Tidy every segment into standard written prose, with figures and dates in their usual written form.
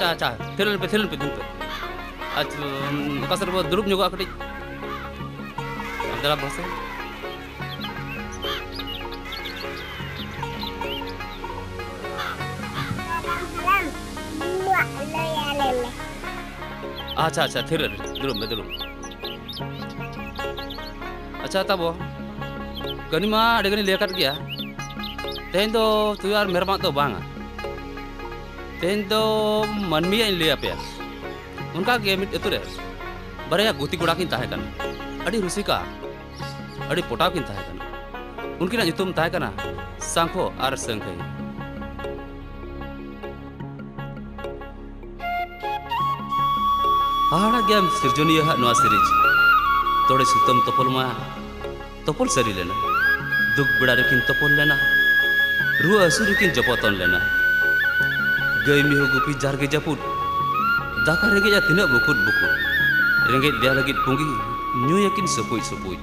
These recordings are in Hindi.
अच्छा थिरन पे अच्छा कसर वो दुरुप ᱧᱚᱜᱚᱜᱼᱟ ᱠᱟᱹᱴᱤᱡ ᱫᱟᱨᱟ ᱵᱚᱥᱮ अच्छा थिर दुरुप अच्छा तब गनी मा अड़गनी लेकर गया तेन दो तु यार मेहरबान तो बांगा तेन दो मनमी लिया पे उनका गे मिट अतुरे बरया गुती गुड़ा किन ताहे कन अड़ी रुसिका अड़ी पोटाव किन ताहे कन उनकिना जुतुम ताहे कना सांखो आर संखई हाड़ा गेम सिरजोनिया नवा सीरीज तोड़े सुतम तोपल सरी लेना दुख बड़ा रेकिन तोपल लेना रुआ असु रेकिन जपतन लेना गई मिहो गुपी जारगे जापुट दाका रेगे जा तिना बुकुट रेंगे दिया लगी पुंगी न्यू याकिन सपुई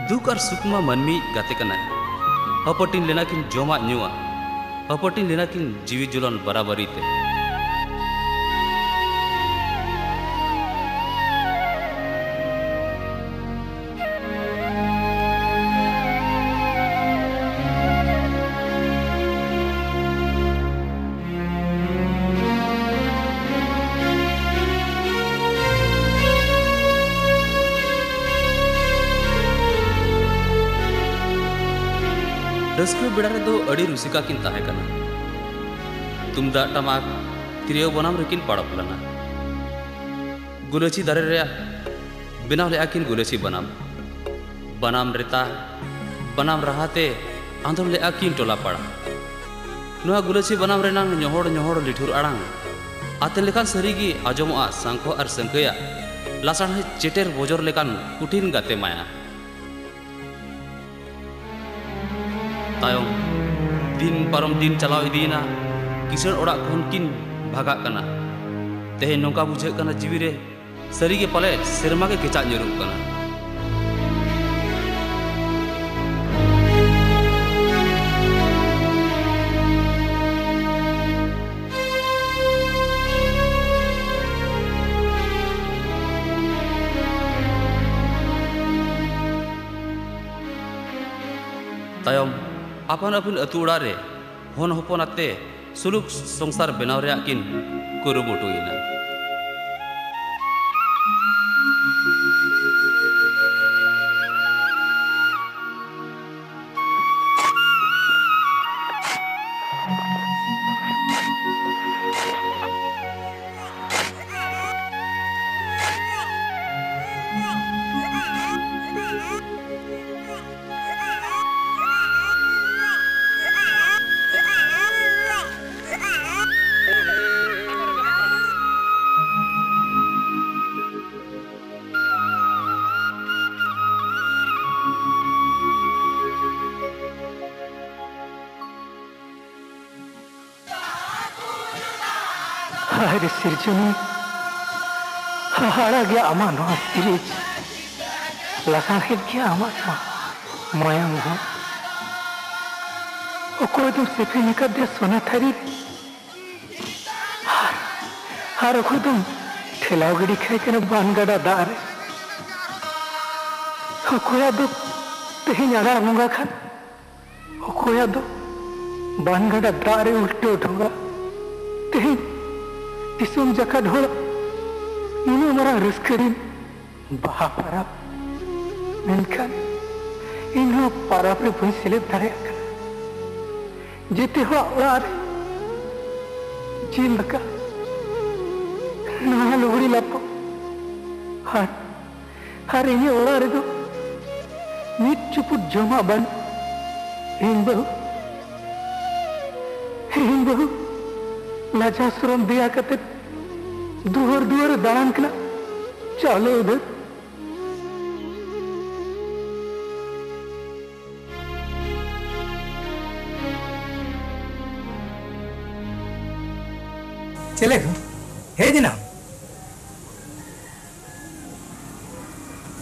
दुख और सुकमा मनमी गाते कना हपटिन लेना किन जोमा न्यूआ हपटिन लेना किन जीवी जुलन बराबरी ते रस्के बेड़ा रे दो अड़ी रुसिका किन ताहे कना तुमदा टमाक तिरियो बनाम रेकिन पड़प लना गुलची दारे रे बिनाव ले आकिन गुलची बनाम रेता बनाम रहाते आंदोल ले आकिन टोला पड़ा नुआ गुलची बनाम रेनांग ñohor लिठुर आड़ांग आते लेकान सरीगी आजमोआ सांखो आर संकया लासाण चेटेर बोजर लेकान कुटिन गाते माया तायम दिन पारम दिन चलाव इदीना किसान ओड़ा खन किन भागा कना तेहे नौका बुझे कना जीवी रे सरी के पले सेरमा के केचा ᱧᱩᱨᱩᱜ कना तायम अपन अतु उड़ा रे हन हपनाते सुलुक संसार बनाव रे किन कुरुमुटुइना अरे सिरजनी हाड़ा गया आमा नवा सीरीज लसाहेद गया आमा मायंग हो ओको तो सेफे निकल दे सोना थारी हार ओको तुम ठेलाव गड़ी खाए के बानगड़ा दार ओकोया दो तेहिं आड़ा मुंगा खान ओकोया दो बानगड़ा दारे उल्टे उठूंगा तेहिं दिसुम जका ढोल नुनु मरा रस्करिन बाहा पाराप मेनखान इन्हों पाराप रे भई सेलेद दाड़े जेते हो ओड़ार जील लका नवा लुगड़ी लापो हार इने ओड़ार दो मीट चुपुट जमा बन इन बहु लाजा सुरम दिया कते दुहर दालान कला चलो उधर चले हे दिना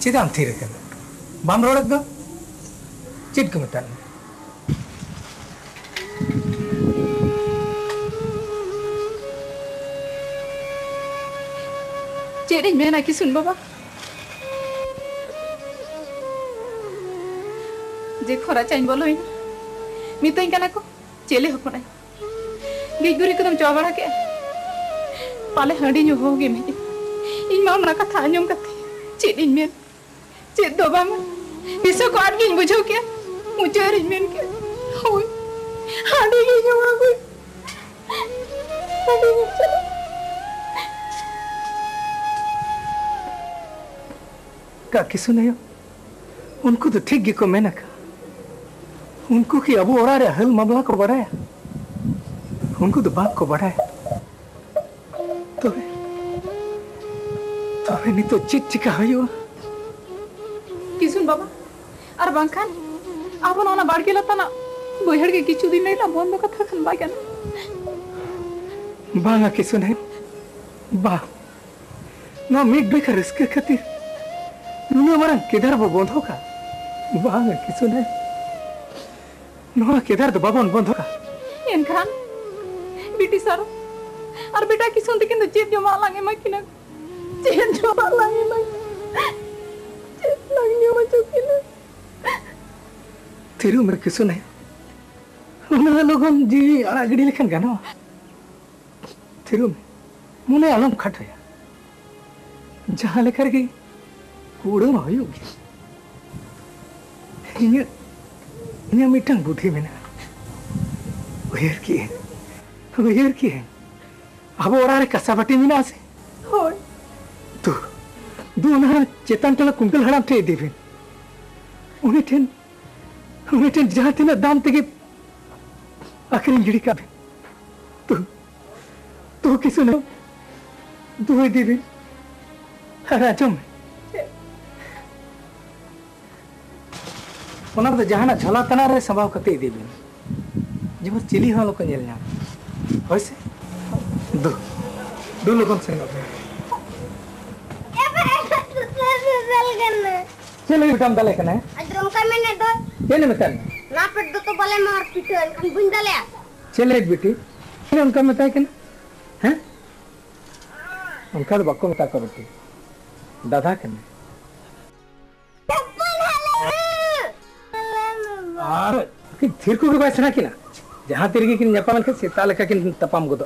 चिदाम थी रखन बाम रोड़क दो चिट को मतान चेरी मेना कि सुन बाबा जे खरा चाइन बोलो मितई कना को चेले हपना गे गुरी कदम चौबड़ा के पाले हंडी नु होगे में इन मा ना कथा आंजम कथे चेरी मेन चेद दो बाम विसो को आट गिन बुझो के मुचेरी मेन के होय हंडी गे जमा को हंडी चलो का किसु नहीं उनको तो ठीक गे को मेना का उनको कि अब ओरा रे हल मामला को बढ़ाया उनको तो बात को बढ़ाया तो नहीं तो चिट चिका हो किसुन बाबा और बांखान आपन ओना बाड़के लता ना बोहड़ के किछु दिन नहीं ना बंद कथा खन बा केन बांगा किसु नहीं बा ना मिट बेकर इसके खातिर नुने मरन केदार बो बंद होगा बांगा किसु नहीं नोआ केदार तो बाबन बंद होगा एनखान बेटी सारो और बेटा किसुन ते किन चेत जमा लागे मकिना चेत जमा लागे मक चेत लगनी हो चुकिना तेरू मेरे किसु नहीं उन्हें लोगों जी आगड़ी लेखन गाना तेरू में मुने आलम खटाया जहाँ लेकर गई उड़न होगी इन्हें मिटन बुद्धि में ना वेर की है अब और आरे कसाबटी में ना से होय तो दो ना चेतन टला कुंटल हड़ाम थे देवे उन्हें टेन जहाँ थे ना दाम तक आखिरी गिड़ी का भी तो किसु ने दो देवे राजो में उन्हें तो जहाँ ना झला तना रे संभाव कते देवे जब चिली हाँ लोग नेल ना वैसे दो लोगों से चलो काम डाले कना अद्रम का मैंने दो चले मितान ना पेट दो तो बोले मार पिटो हम बुन डाले चले एक बेटी फिर उनका मता है कना हैं उनका तो बक्को मता कर बेटी दादा कना कि थिर को बाय सना किना जहां तिरगी किन नेपाल के सीता लेका किन तपाम गदो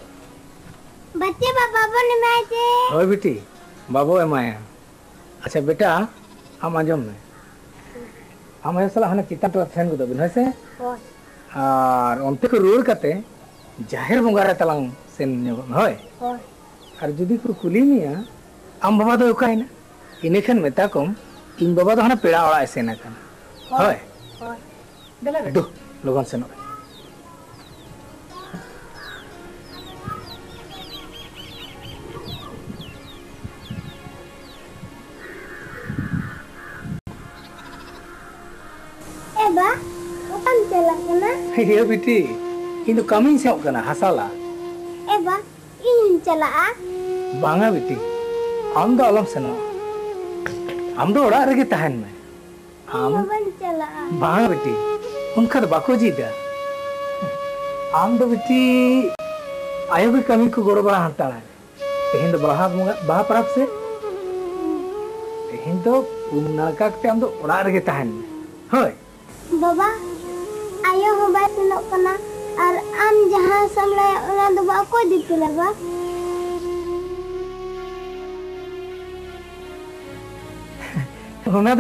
बच्चे बाबा ने मायते होय बेटी बाबू ए माया अच्छा बेटा हम आजम में हम ऐसा हने चिता तो फैन गदो बिन हसे और उनते को रोड कते जाहिर बंगारा तलांग सेन होय और जुदी को कुली मिया आम बाबा दो काई ना इनेखन मेता कम इन बाबा तो हने पेड़ा ओड़ा ऐसे ना कन होय दो लोगन से नो एबा ओपन चला कना ये बेटी इन तो कमिंग से होकना हसाला एबा इन चला बांगा बेटी हम तो अलम से नो हम तो ओड़ा रगे तहन में हम ओपन चला बांगा बेटी उनका तो बाको जी दा आम तो बेटी आयो भी कमी को गोड़ बड़ा हंता है तेहिं तो बाहा परब से तेहिं तो उनका के हम तो ओड़ा रगे तहन में होय बाबा आयो हो बाय सुनो कना और आम जहां समले ओना दो बा को दिते लबा होना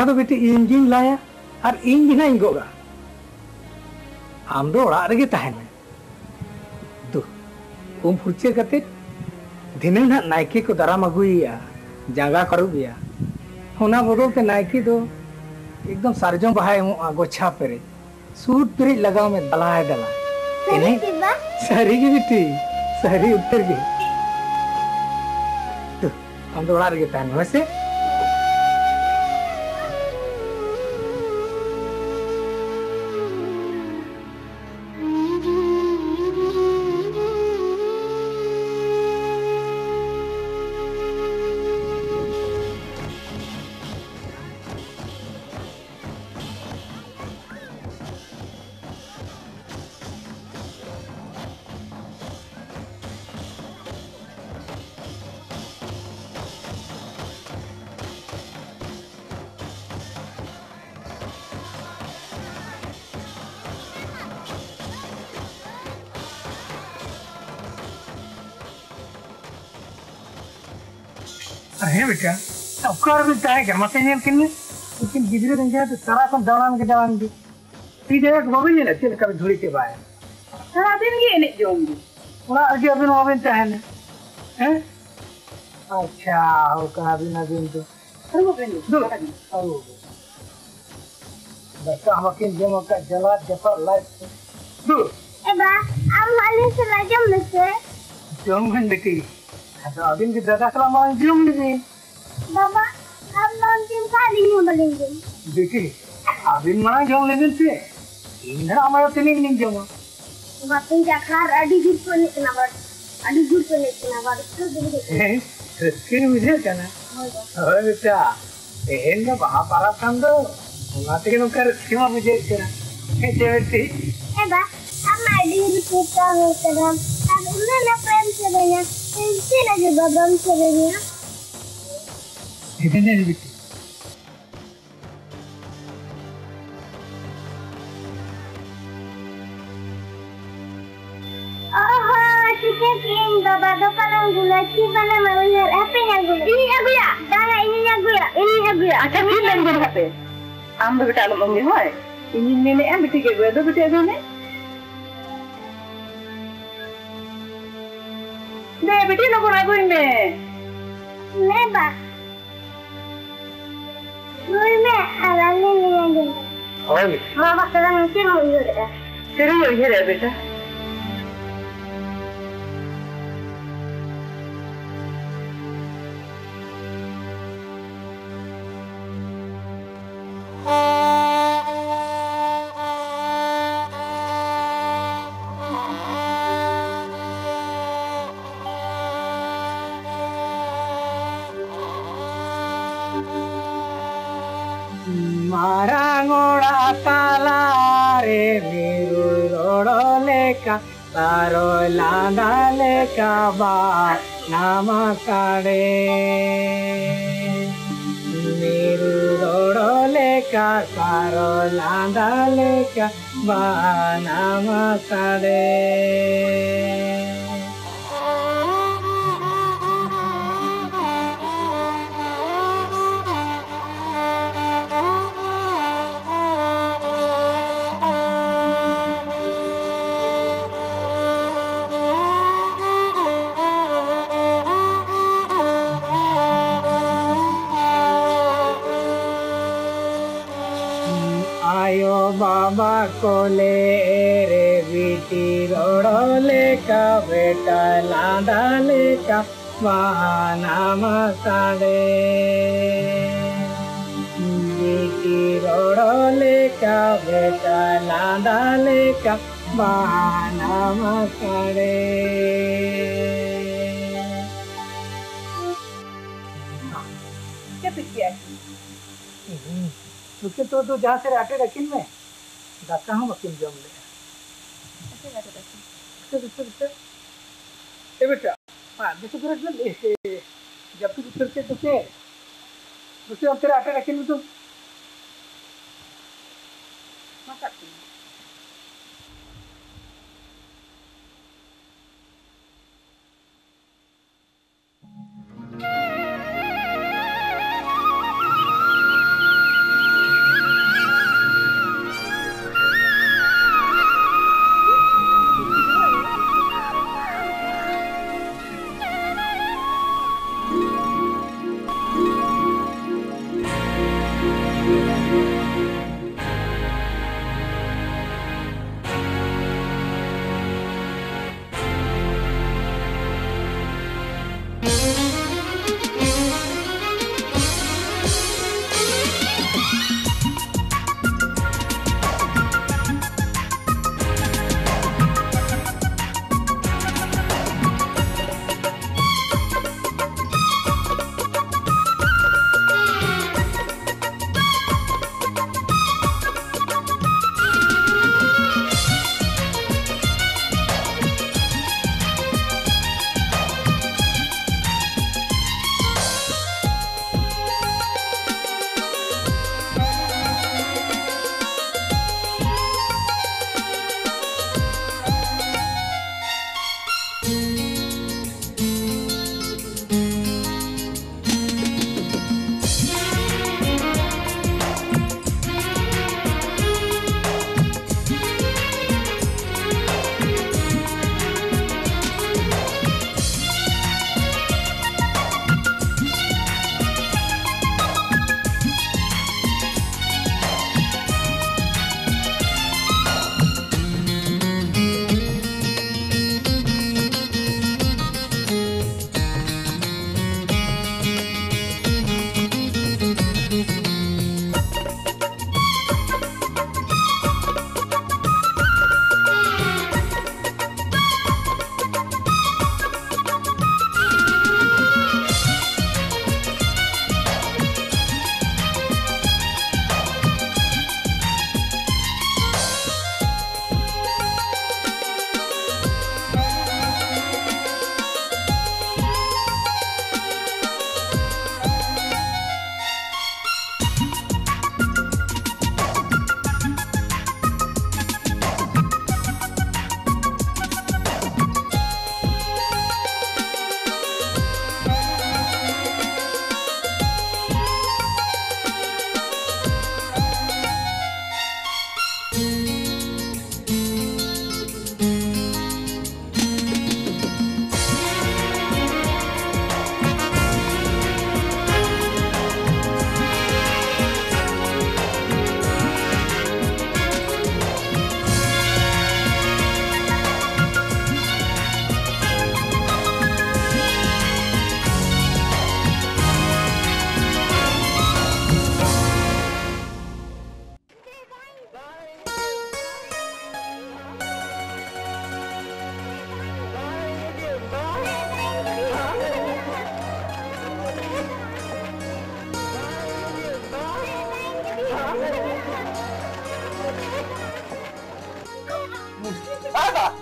तो बेटी इंजिन लाया और इंजिन है इंगोगा आम दो ओड़ा रगे तहन में दो उम फुर्चे कते दिने ना नाइके को दराम अगुइया जागा करू बिया होना बदल ते नाइके दो एकदम सारजों बहाए गोछा पेरे सूट पेरे लगाओ में दला है दला सही की बा सही की बेटी सही उत्तर की तो हम तो ओड़ा रगे तहन वैसे अरे बेटा अवकार भी चाहे घर मत नहीं किन्ने लेकिन गिदरे रंगे तो सारा को दावान के ती जगह को भी नहीं लगती कभी धुड़ी के बाहर सारा दिन ये नहीं जोंगी पूरा अगे अभी मोबाइल चाहे ना हैं अच्छा हो कहा भी ना दिन तो अरे वो बहन दो अरे बच्चा हम अकेले जमा का जला जफर लाइफ दो एबा हम वाले से राजम में से जम घन बेटी तो अभी के दादा सलाम वाले जम नहीं बाबा हम लोग टीम खाली नहीं बोलेंगे बेटी अभी मना जम लेकिन से इधर हमारा तेरे नहीं जमा बातें क्या खार अड़ी गुड को निकलना बड़ तो देखिए स्किन मुझे क्या अरे बेटा एहन का बाहर पारा कंदो उनाते के नौकर सीमा मुझे क्या है बेटी एबा हम अड़ी रिपोर्ट का हो करम अब उन्हें ना प्रेम से बना इनसे लगे बदम से बना इतने नहीं बेटी Chicken baba dokanan gula cipana malunya apa yang gula ini gula dah ini gula अच्छा फिर लेन गए पे आम तो बेटा लोग मंगे होए इन ने बेटी के गए तो बेटे ने दे बेटी लोग ना कोई में neba Lui me alani ni aja और mama sedang mungkin mau yura तेरे ये रे बेटा मारांगोड़ा ताला रे मेरू रोड़ोले का तारो लांडाले का बा नामा काड़े मेरू रोड़ोले का तारो लांडाले का बा नामा काड़े आयो बाबा कोले रे बेटी रोड़ोले का बेटा लांडाले का बहाना मसाड़े बेटी रोड़ोले का बेटा लांडाले का बहाना मसाड़े क्या पिटिया तुझे तो जहाँ से आटे रखी में दाता हूँ वकील जम ले ए बेटा हाँ जैसे फिर जब तू फिरते तुझे अब तेरे आटे रखी में तुम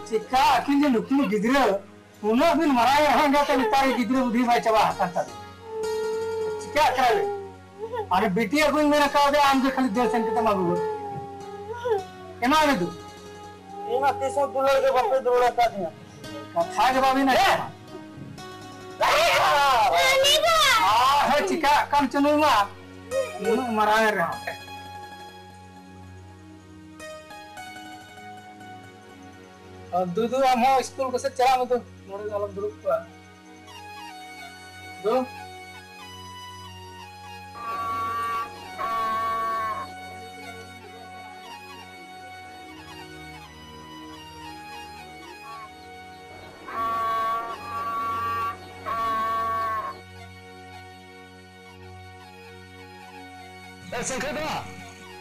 चिका आखिर जे नुकिन गिद्रे उना दिन मराय हंगा त नितारे गिद्रे बुद्धि भाई चबा हाथ ता चिका करे अरे बेटी अगुन मेरा का दे आम जे खाली देर संकेत मागु केना रे तू एमा ते सब दुलर के बापे दुलर का दिया कथा के बाबी ना है चिका काम चनु मा नु मराय रे और दूधू हम स्कूल को से चला मत मोरे अलग ग्रुप पर दो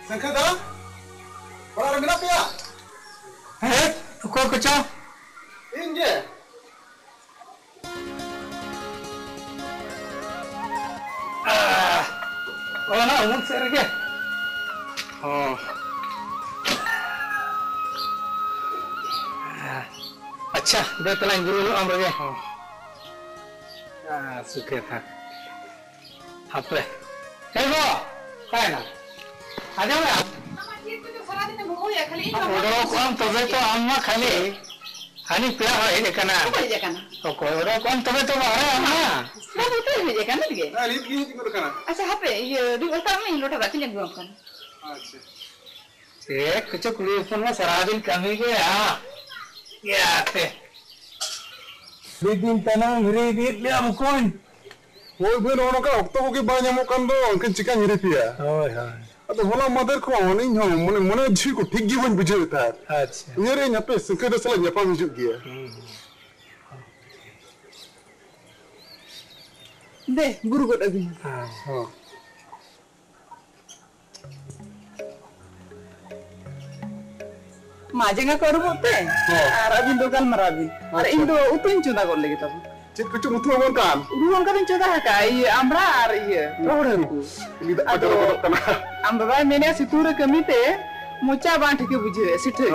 संखेदा बड़ा रंगना पिया है को कुछ इंजे ना उन सर के अच्छा बेतला गुरु हम रे सुखे था आपले हे गो काय ना आजा में ओडो कौन तबे तो अम्मा खाली हानि पेड़ा है लेकना तो कोई ओडो कौन तबे तो है अम्मा ना तो भेजे कान लगे ना रीत की को करना अच्छा हापे ये दुगता में लोटा बाकी लग गयो कान अच्छा से कुछ कुड़ी फोन में सारा दिन कमी के क्या आते दिन तना घरे बीत ले हम कौन वो भी नोनो का ऑक्टोबर के बाद हम कान दो उनके चिकन हिरे पिया ओय हां अतो होला मदर को होनी हो मने मने जी को ठीक जीवन बुझे था अच्छा ये रे न्यापे संके दसला न्यापा हिजु गया दे गुरु को अभी हां माजेगा करू बोलते और अभी दुकान मराबी और इन दो उतुन चुदा कर लेगे तब चित कुछ मुथु मन कान रुवन का चुदा है का ये आमरा और ये रोड़े को इदा अदर कना आम बाबा मैंने सितूर कमीते मुचा बांट के बुझे सिठे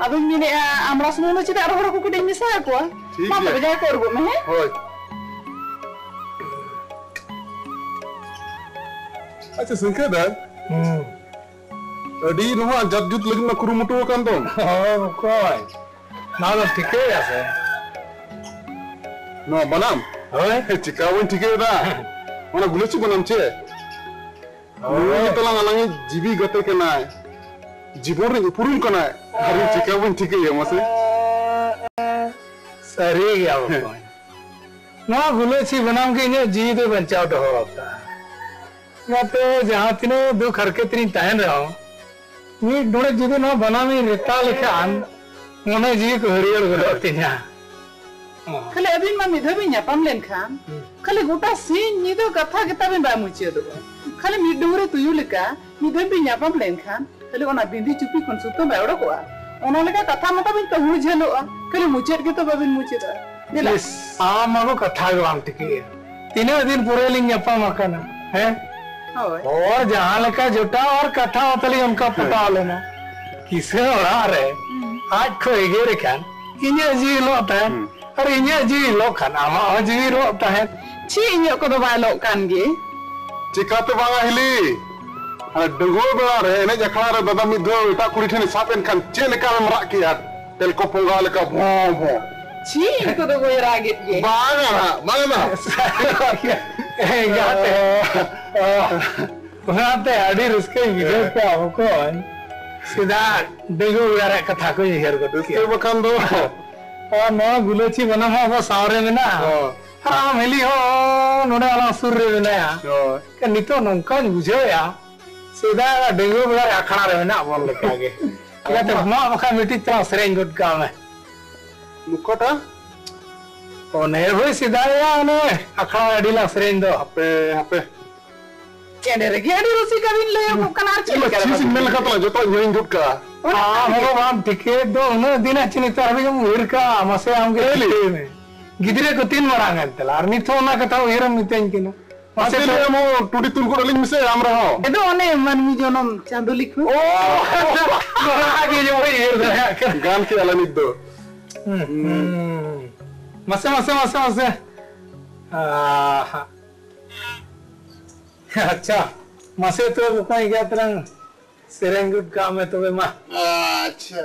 अब मैंने आमरा सुनो चिता रोड़ को कुटे मिसा को मा बजा करबो मैं होय अच्छा संके दा अडी नोहा जजुत लगना कुरुमुटो कान दो हां कोई ना तो ठीक है ऐसे No, banam. ओए Cikawan ठीक है दा. mana guluci banam चे. Ini telang alangi jibi gate kena. Jibor ni purum kena. Hari cikawan ठीक है masih. सरी गया वो ना गुलेची बनाम के इन्हें जी तो बंचाव तो हो होता ना तो जहाँ तीनों दो खरके तीन टाइम रहा ये डोरे जी तो ना बना में रिता लिखा आन उन्हें जी को हरियर गुलाती ना खाली अभी मम्मी धोबी न्या पमलेन खान खाली गोटा सीन नी तो कथा किताब में बामुचे दो खाली मिडोरे तुयु लिका नी धोबी न्या पमलेन खान खाली ओना बिंदी चुपी कोन सुतो बावड़ो को ओना लगा कथा मता बिन तो हुई झेलो खाली मुचेट के तो बाबिन मुचे दा दिला आम मगो कथा गवाम टिकी तीनों दिन पूरे लिंग अपा मकाना है और जहाँ लगा जुटा और कथा होतली उनका पता लेना किसे उड़ा रहे आज को एगे खान इन्हें जी लोटा है अरे इन्हें जी लो खाना माँ जी लोटा है छी इन्हें को तो बाय लो कान गे चिकाते बांगा हिली डंगो बड़ा रहे ने जखड़ा रे दादा मिदो एटा कुड़ी ठने सापेन खान चे लेका में मरा किया तेल को पोंगा लेका भो भो छी को तो कोई रागित गे बांगा ना उन्हाते आड़ी रुस्के वीडियो पे आपको सीधा डेंगू वगैरह कथा को ही हेर को इसके बखान दो और नौ गुलेची बना हुआ वो सावरे में ना हाँ मिली हो नोड़े वाला सूर्य में ना यार क्या नितो नौका बुझे यार सीधा डेंगू वगैरह अखाड़ा रहे ना बोल लेके आगे क्या तो माँ बखा मिट्टी तरह सरेंग गुट काम है मुकोटा ओ नहीं भाई सीधा यार ने अखाड़ा अड़ीला सरेंग दो पे केने रे गेडी रोसी का बिन ले को कनार चले कर चीज मिल का तो जो तो यूं गुट का हाँ मगो वाम टिकेट दो उन्हें दिन अच्छी तरह भी हम वीर का मसे हम के लिए में गिदरे को 3 मरांगे तला अर्नी तो ना कथा वीरम मितें किना मसे ले मो टूटी तुल को लिंग मिसे हम रहो एदो ओने मनमी जनम चांदो लिखो ओ आगे जो वीर है गान के अला निदो Masa. अच्छा मसे तो बुकाई गया तरंग सेरेंगुट काम है तो वे माँ अच्छा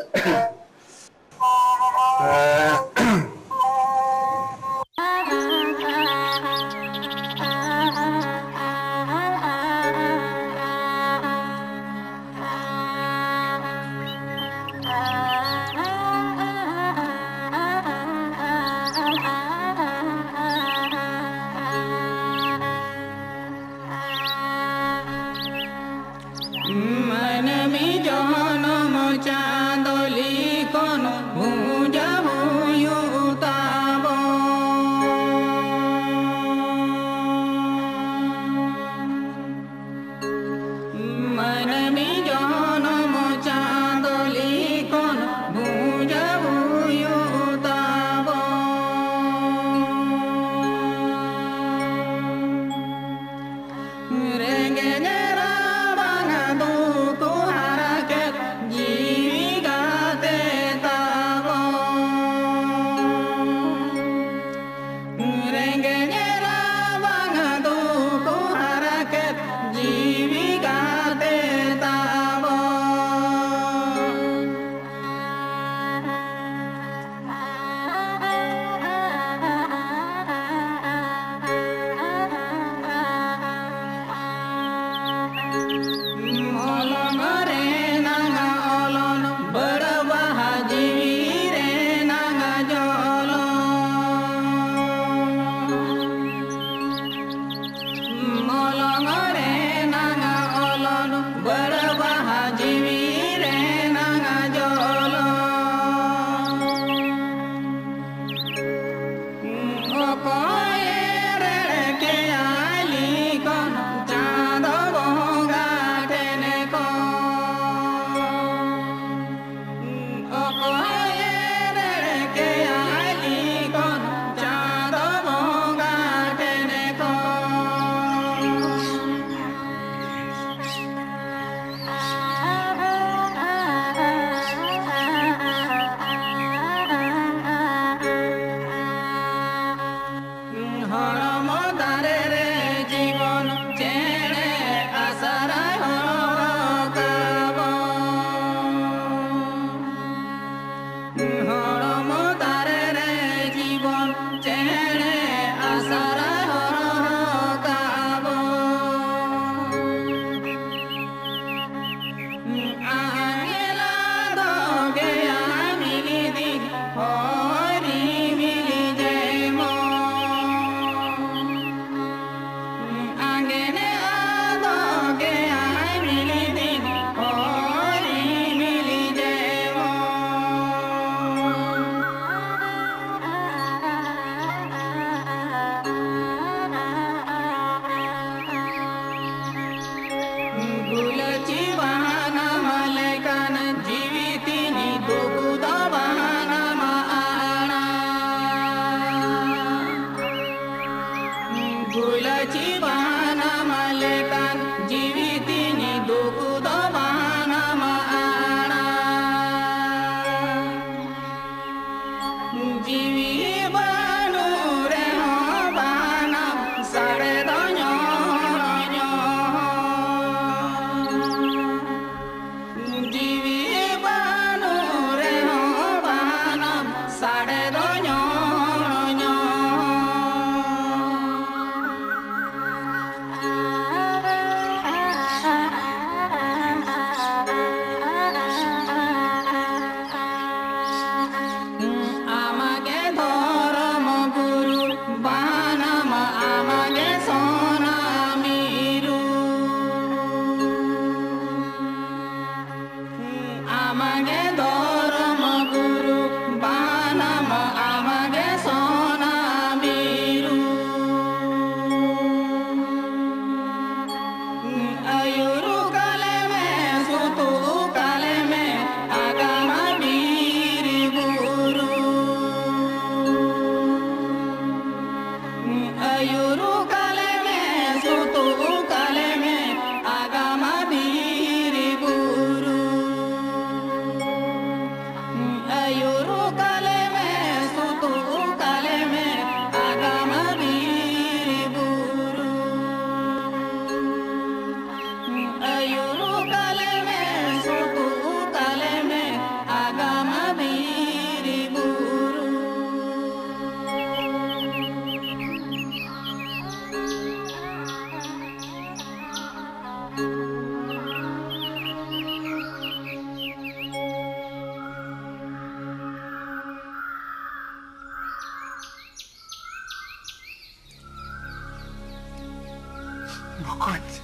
बकवास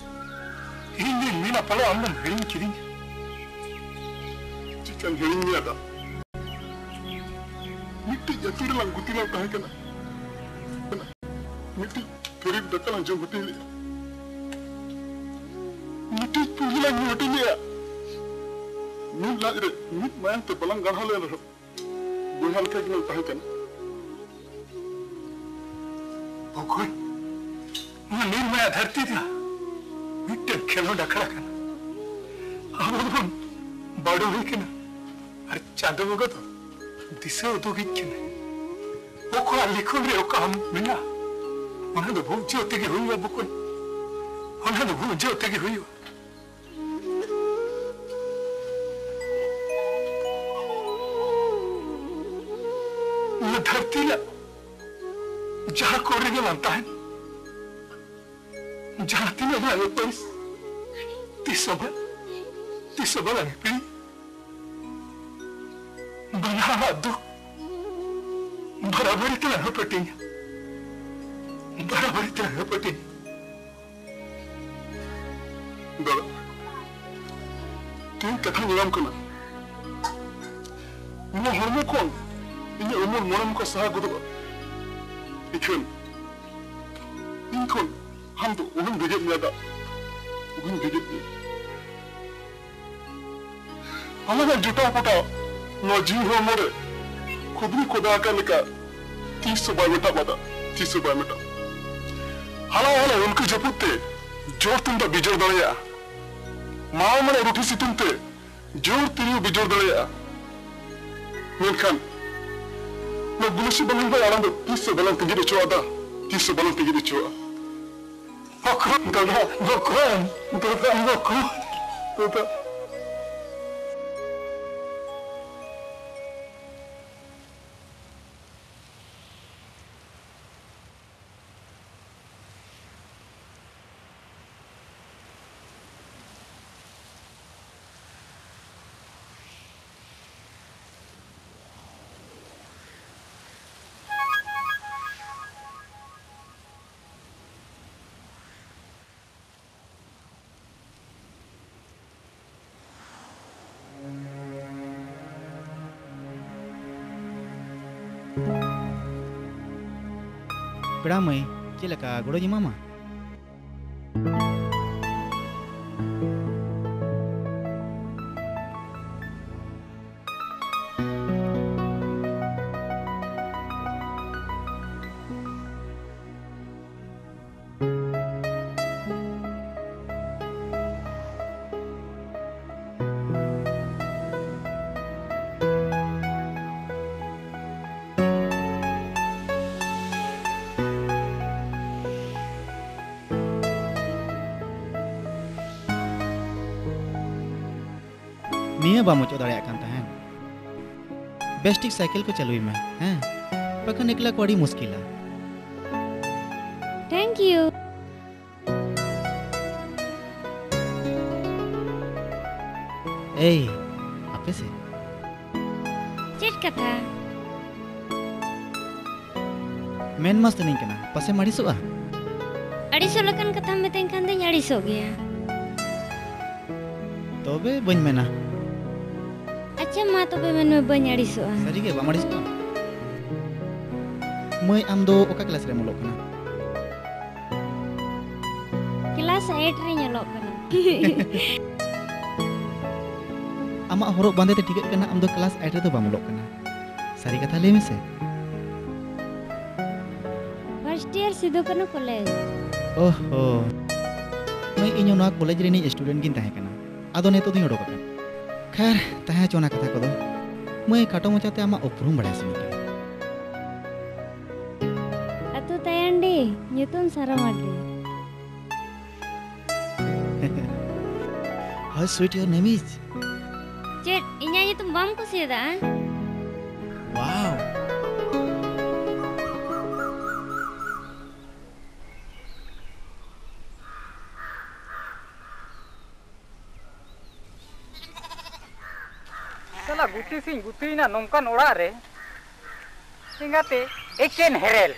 इन मीना पलो आमदम हिरिंग किरिंग चिकन हिरिंग में आता मिट्टी जतुर लंग गुती लंग कहाँ कना मिट्टी गरीब दक्कन लंग जो गुती ले मिट्टी पूरी लंग गुती ले मीन लाग रे मीन मायं ते बलंग गढ़ा ले रहो बुझाल के किन कहाँ कना बकवास मीन माया धरती था मिट्टी खेलो डखड़ा कना अब बड़ो ही कना अरे चांदो बगो तो दिशा उदो की कना वो को लिखुन रे ओका हम मिना उन्हें तो भूल जो तेगे हुई है बुकुन उन्हें तो भूल जो तेगे हुई है ये धरती ला जहाँ कोरे के मानता है जहाँ तीनों भाई पैस तीसों बल अंगपी बना दो बराबरी तरह हो पटी बराबरी तरह हो पटी दो तुम कथा नियम करना वो हरमो कौन इन्हें उम्र मोरम को सहा गुदवा इखन हम तो उन्हें बिगड़ में आता उन्हें बिगड़ में हमारे जुटा पटा नो जीव हो मोरे खुदनी खुदा का लिखा 300 बार बेटा बता 300 बार बेटा हाला हाला उनके जपुते जोर तुम ता बिजोर दलया माँ मने रुठी सी तुम ते जोर तिरियो बिजोर दलया मेनखान मैं गुलसी बलन भाई आराम दो 300 बलन तिगिरे चुआ दा 300 बलन तिगिरे चुआ बकवान दादा बकवान पेड़ा मई चेलका गोड़ो जिमामा निया बाम ओचो दाड़े आकान ताहन बेस्टिक साइकिल को चलुई में हैं पकन एकला को अड़ी मुश्किल है थैंक यू ए आपे से चेट कथा मेन मस्त नहीं कना पसे मड़ी सुआ अड़ीसो लकन कथा में तेन खान दे अड़ीसो गया तोबे बन मेना अच्छा माँ तो बे मन में बन अड़ीसो सरी के बामड़ी सुआ मई आम दो ओका क्लास रे मोलो कना क्लास 8 रे ñolo kana आमा हरक बांधे ते टिकट कना आम दो क्लास 8 रे तो बामलो कना सारी कथा ले में से फर्स्ट ईयर सिद्धू कनो कॉलेज ओहो मई इño ना कॉलेज रे नि स्टूडेंट गिन ताहे कना आदो नेतो दुई ओडोक कना खैर ताहे चोना कथा कोदो मई काटो मचाते आमा उपरुम बड़ा समी अतु तयंडी nyutum saramadi How sweet your name is. Chet inya nyutum bam kusiada Wow. साला गुटी सिंह गुटी ना नौकान ओड़ा रे सिंगाते एकेन हेरेल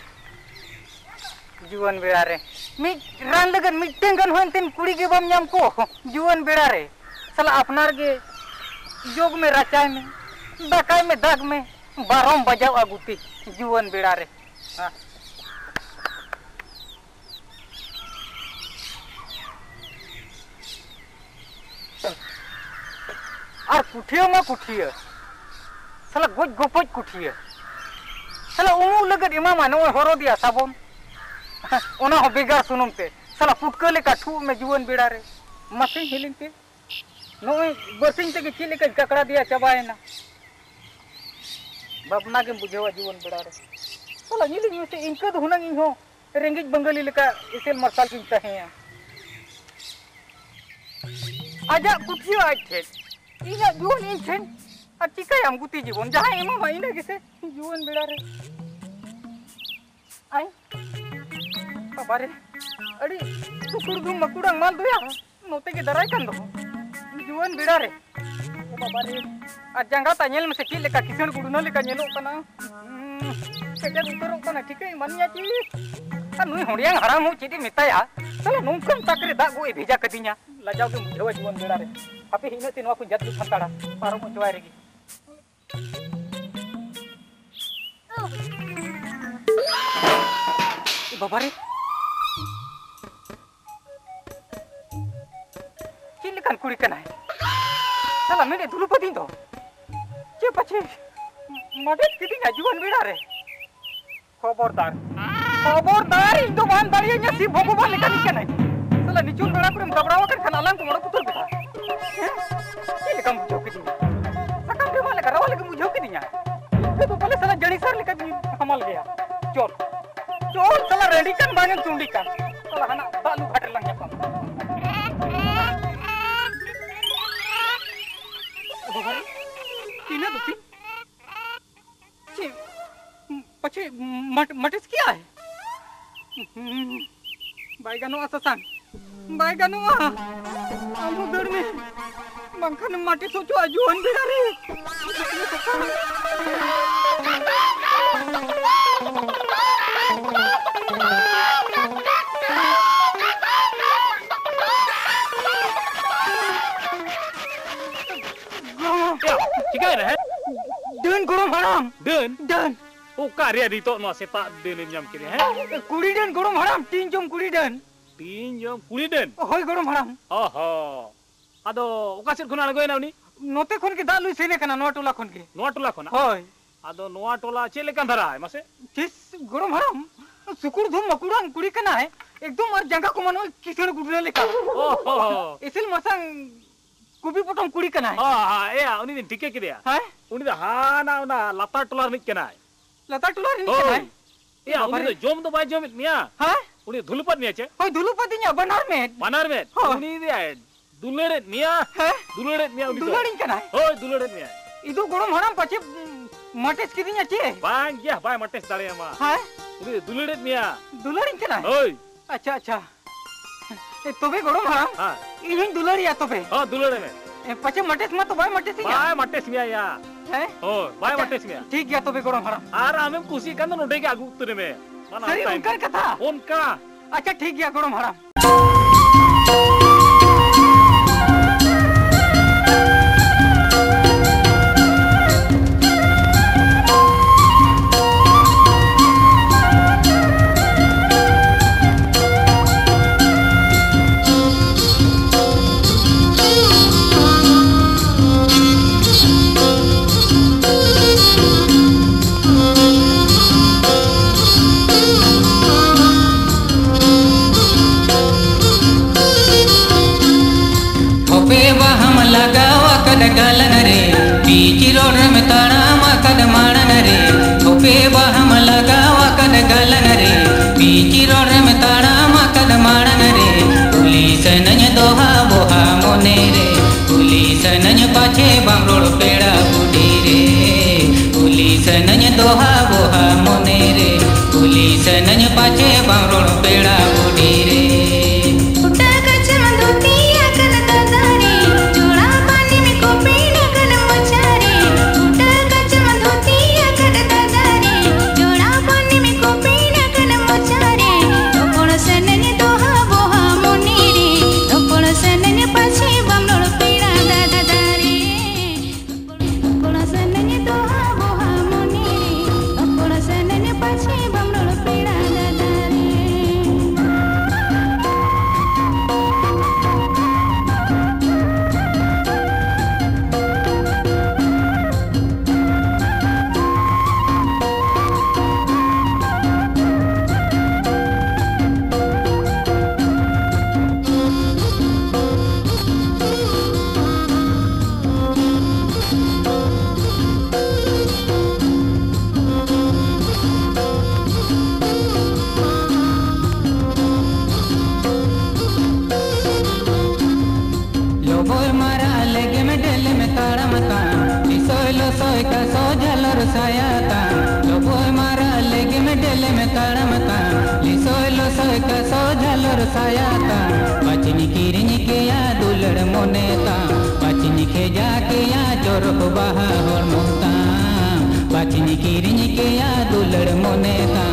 जुआन बेड़ा रे मी रान लगन मिट्टें गन होन तेन कुड़ी के बम नाम को जुआन बेड़ा रे साला अपनार के जोग में रचाय में दकाय में दाग में बारों बजाव आगुती जुआन बेड़ा रे हाँ और कुठियो में कुठियो साला गोज गोपज कुठियो साला उमु लगत इमा मानो हरो दिया साबुन ओना हो बेगार सुनुम ते साला पुटके लेका ठू में जुवन बेड़ा रे मसिन हिलिंग ते नोय बसिंग ते के लेका ककड़ा दिया चबाए ना बापना के बुझेवा जुवन बेड़ा रे साला नीली में से इनका तो हुनंग इन हो रेंगेज बंगाली लेका इसेल मरसाल किनता है आजा कुठियो आथे इना जुवन इन छेन आ चिका हम गुती जीवन जहां इमा माइना किसे जुवन बेड़ा रे आई बाबारे अड़ी सुकुरदुम मकुड़ांग माल दोया नोते के दराय कान दो जुवन बेड़ा रे बाबारे आ जंगा ता नेल में से की लेका किसन गुडुना लेका नेलो कना केजा उतरो कना ठीक है मानिया की आ नुई होड़ियां हराम हो चेदी मिताया साला नोंकम ताकरे दा गोई भेजा कदिnya लाजाव के मुझेवा जुवन बेड़ा रे आपे हिने ते नवा को जत फंताड़ा पारो को जवाय रेगी बाबारे चिल्लिकान कुड़ी कनाय साला मेरे दुलुपति दो के पछे मदद किदिना जुवन बेड़ा रे खबरदार इन तो मान दारिया nya si भगवान लेका निकनाय साला निचुल बेड़ा पुरम घबरावा कर खनालां को मरो पुतल बेटा चिल्लिकान मुझो किदिना सकम के माले करावा लेके मुझो किदिना तो पहले साला जड़ी सर लेका हमाल गया चोर साला रेडी kan banyak चुंडी kan साला हना दालू घाटे लंग जापा बाबारे किना दोती ची पछे मटिस क्या है बायगानो अससान बायगानो आमु दर में बंखन माटी सोचो आजुन बेड़ा रे Cikai dah. Dan gorom haram. Dan. Oh karya di tok no setak den nyam kiri he. Kuri dan gorom haram. Tin jom kuri dan. Tin jom kuri den. Hoi gorom haram. Oho. Ado oka set khona lagoy na uni? Note khon ke dalu sene kana noa tola khon ke. Noa tola khona. Hoi. Ado noa tola chele kan dhara hai mase? Tis gorom haram. सुकुर धुम मकुड़ांग कुड़ी कना है एकदम और जंगा को मनो किसने गुडरे लेका ओहो इसिल मसंग कुबी पटम कुड़ी कना है हां ए उनी दिन ठीक है किया है उनी दा हाना ना लता टोलार निक कना है लता टोलार निक कना है ए उनी तो जोम तो बाय जोम निया है उनी धुलपत निया छे होय धुलपत निया बनार में उनी दे दुलेड़े निया है दुलेड़े निया उनी दुलेड़ी कना है होय दुलेड़े निया इदु गोरम हराम पछे मटेस किदिnya चे बांग या बाय मटेस दाड़े मा है उनी दुलेड़े निया दुलेड़ी कना है होय अच्छा ए तोबे गोरम हराम हां इहिं दुलेड़िया तोबे हां दुलेड़े में पछे मटेस मा तो बाय मटेस मिया या है ओ बाय मटेस मिया ठीक गया तोबे गोरम हराम आर हमें खुशी कंद नोडे के आगु उतरे में सही उनका कथा उनका अच्छा ठीक गया गोरम हराम गलन रे बीच रोड में तड़ामा कद मारन रे थोपे बहम लगावा कद गलन रे बीच रोड में तड़ामा कद मारन रे पुलिस नज दोहा बोहा मोने रे पुलिस नज पाछे बामरोड़ पेड़ा बुढ़ी रे पुलिस नज दोहा बोहा मोने रे पुलिस नज पाछे बामरोड़ पेड़ा बुढ़ी रे सोय का सो झलर सायाता लोबोय मारा लेगे में डेले में ताड़मता लिसोय लो सोय का सो झलर सायाता बचनी किरनी के या दुलड़ मोनेता बचनी के जाके या जोरक बहा होर मोता बचनी किरनी के या दुलड़ मोनेता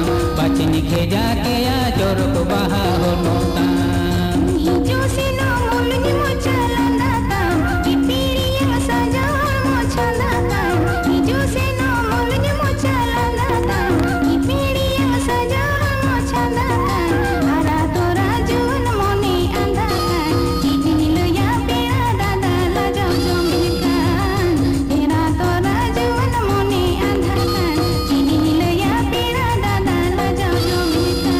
बचनी के जाके या जोरक बहा होर मोता जो से नो मोलनी मोचला ता इपीरी ये सजा मोचला ता जो से नो मोलनी मोचला ता इपीरी ये सजा मोचला ता आरा तोरा जुन मोने अंधा इतनी लया पेरा दादा लजो जोमिका तेरा तोरा जुन मोने अंधा इतनी लया पेरा दादा लजो जोमिका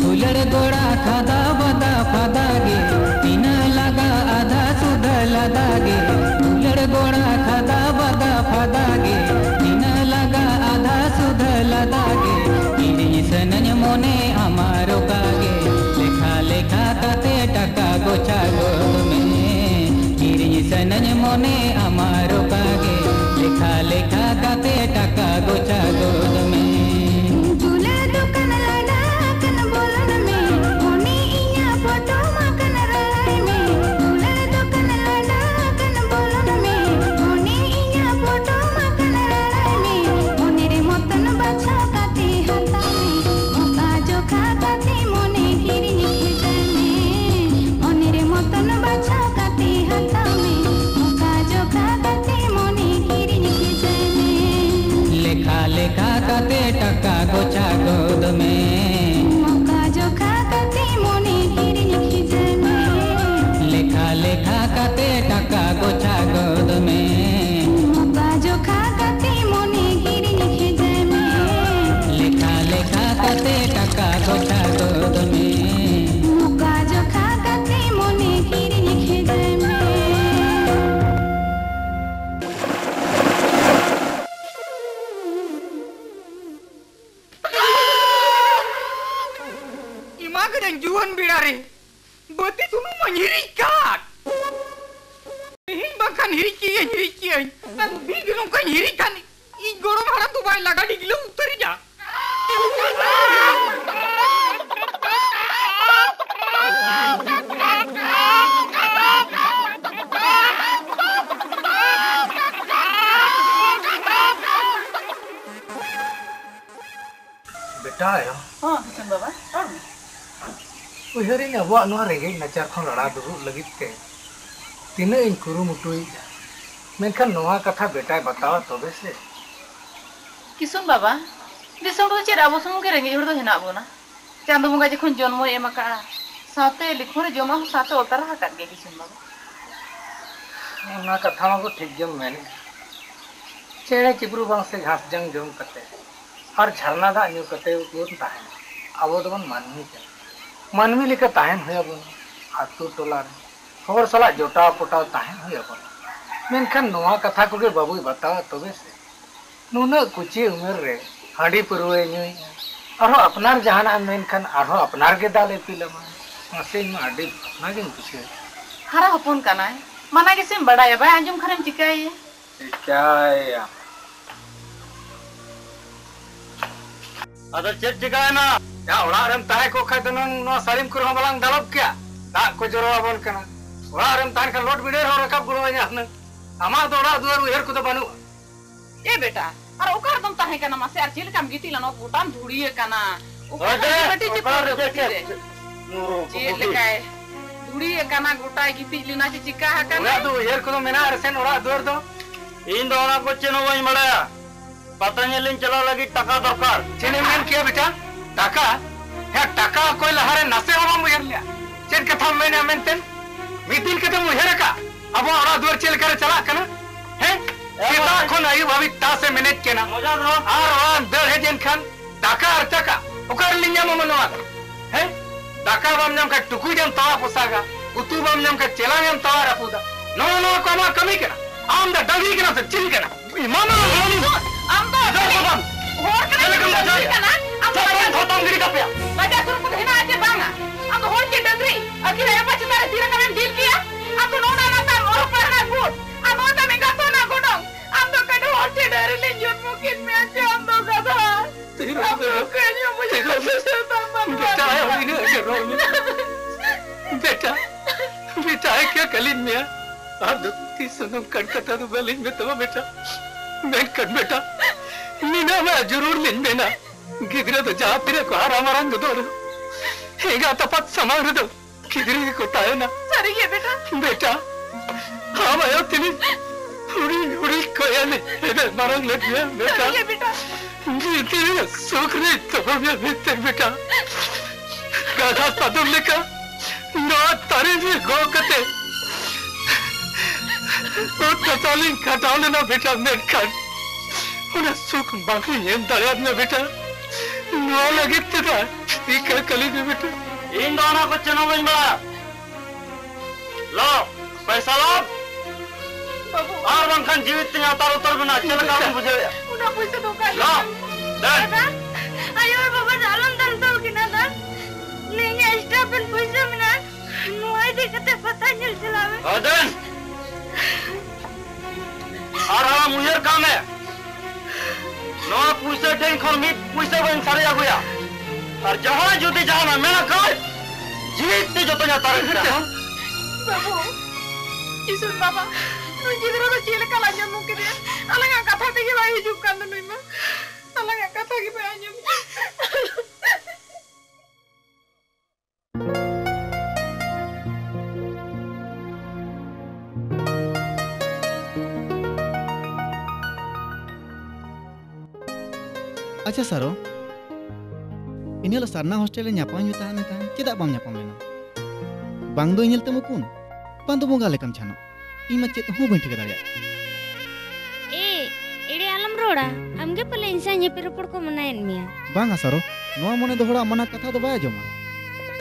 दुलड़ गोड़ा खादा बदा फादा गे तीन लगा आधा सुध लदा गे दुलड़ गोड़ा खादा बदा फादा गे तीन लगा आधा सुध लदा गे किरनी सनन मोने हमारो कागे लेखा लेखा काते टका गोचा गोद में किरनी सनन मोने हमारो कागे लेखा लेखा काते टका गोचा गोद में दूल्हा दुकान लड़ा कन बोलन में मोनी इया फोटो मकन राय में दूल्हा दुकान लड़ा कन बोलन में मोनी इया फोटो मकन राय में मोनी रे मतन बचा काते हाथा में ओका जोखा काते मोने किरनी खेत में मोनी रे मतन बचा काते हाथा में ओका जोखा काते मोने किरनी खेत में लेखा लेखा काते टका गोचा गोद में मौका जोखा काते मोने किरनी खेत में लेखा लेखा काते टका गोचा गोद में मौका जोखा काते मोने किरनी खेत में लेखा लेखा काते टका गोचा गोद में मौका जोखा काते मोने किरनी खेत में Imagine juan birare. Berarti tu nu menyirikat. Ini bahkan hirikian. Dan bikin kan hirikan. I gorom hara tu bai laga di gila utari ja. Beta ya. हाँ किशन बाबा Uiharin awak nuah reggae nacar khon lada dulu lagi te. Tina in kuru mutui. Menkan nuah katha betai batawa tobe se. Kishan बाबा दिसम तो चेर आबो संग के रेंगे हड़ हेना बोना चांदो बंगा जखन जन्म एमका साथे लिखों रे जमा साथे ओतर हा कर गे किशन बाबा Una katha ma ko ठीक जम मैंने. चेड़े चिपरू बंग से घास जंग जम कते. और झरना दा न्यू कते उन ताहे. अब तो बन मानवी के. मानवी लेकर ताहे हुआ बन. आतु टोला रे. खबर साला जोटा पोटा ताहे हुआ बन. मेनखान नोआ कथा को के बाबू बतावा तबे से. नुना कुची उम्र रे हाड़ी पुरुए न्यूई. और अपनार जहाना मेनखान और अपनार के दाले पीलमा. मसे में हाड़ी अपना के कुछ. हरा हपुन कनाय मना के सिम बड़ा बा अंजुम खरम चिकाई क्या है अदर चेक चिकाय ना या ओड़ा रम ताहे को खाय तन नो सारिम कुर हम बलांग दलब क्या दा को जरो बन कना ओड़ा रम तान का लोट बिडेर हो रकब गुलो न्या हमार दोड़ा दुर उहेर को तो बनू ए बेटा अरे ओकर तुम ताहे कना मासे आर चिल काम गीती लनो पुटान धुड़िए कना ओकर बेटी चिपर चिल लेकाय धुड़िए कना गोटाय गीती लिना चिका हा कना ओड़ा दो उहेर को तो मेना अरसेन ओड़ा दुर दो इन दोना को चेनो वही मड़ाया पतंजलि चला लगी टका दरकार चेने मेन किया बेटा टका है टका कोई लहारे नसे हो मुयर लिया चेन कथा मैंने मेंटेन मिदिन के तुम उहेर का अब ओरा दुआर चल कर चला कना हैं सीधा खन आयु भाभी ता से मैनेज केना आर दर हे जन खान दाका अर्चका ओकर लिंया मनवा हैं दाका बम नाम का टुकु जन तवा पोसागा उतु बम नाम का चला जन तवा रपुदा नो नो कमा कमी केना आम दा डगी केना से चिल केना मामा आम दा बम होर केना केना आम दा खतम गिरी का पे बजा कुरु को हेना आते बांगा अब होर के डगरी अखिर ए पछ तारे तीर का डील किया अब नो ना ना और पर ना फूट अब तो में गातो ना गोडंग हम तो कने होर के डरे ले जोन मुकिन में आके हम तो गधा तेरा कने मुझे बेटा है होई ने के रो बेटा बेटा है क्या कलिन में अब ती सुनो कटकटा तो बलिन में तो बेटा मैं कट बेटा नीना मैं जरूर लिन में ना गिदरे तो जा तेरे को हारा मारंग दो हेगा तो पत समार दो गिदरे को ताए ना सही है बेटा बेटा हाँ मैं तेरी उड़ी उड़ी कोया ने हेबे मारंग लग गया बेटा सही है बेटा तेरे सुख नहीं तो मैं बेटे बेटा गाधा साधु लेका ना तारे जी गो कते ओ ततालिंग खटाव लेना बेटा मैं कर उन्हें सुख बाकी ये दरिया में बेटा नो लगे तेरा ठीक है कली में बेटा इन दोनों को चनो बन बड़ा लो पैसा लो और बंखन जीवित नहीं आता उतर बिना चल काम बुझे उन्हें पैसे दो का लो दर ayo baba jalan dal dal kina dal नहीं एक्स्ट्रा पेन पैसे में ना नुआई देखते पता नहीं चलावे अदन और हमारा मुझे काम है नो पैसे टेन खन मी पैसे बन सारे आ गया और जहां जुदी जाना मेरा कर जीतते जो तो जाता रहता बाबू किशोर बाबा नु जिधर तो चेल का लाजो मुके दे अलग कथा ते के भाई जुक कर नु इमा अलग कथा के पे आजो अच्छा सारो इनियल सरना हॉस्टेल में ᱧᱟᱯᱟᱢ ᱧᱩ ᱛᱟᱦᱮᱱ ᱠᱟᱱ ᱪᱮᱫᱟᱜ ᱵᱟᱢ ᱧᱟᱯᱟᱢ ᱞᱮᱱᱟ ᱵᱟᱝ ᱫᱚ ᱧᱮᱞ ᱛᱮᱢ ᱠᱩᱱ ᱵᱟᱝ ᱫᱚ ᱵᱚᱸᱜᱟ ᱞᱮᱠᱟᱢ ᱪᱷᱟᱱᱚ ᱤᱧ ᱢᱟ ᱪᱮᱫ ᱦᱚᱸ ᱵᱟᱹᱧ ᱴᱷᱤᱠᱟᱹ ᱫᱟᱲᱮᱭᱟᱜ ए एड़े आलम रोड़ा हमगे पले इंसान ये पे रपड़ को मनायन मिया बांगा सारो नोआ मने दो हड़ा मना कथा दो बाय जमा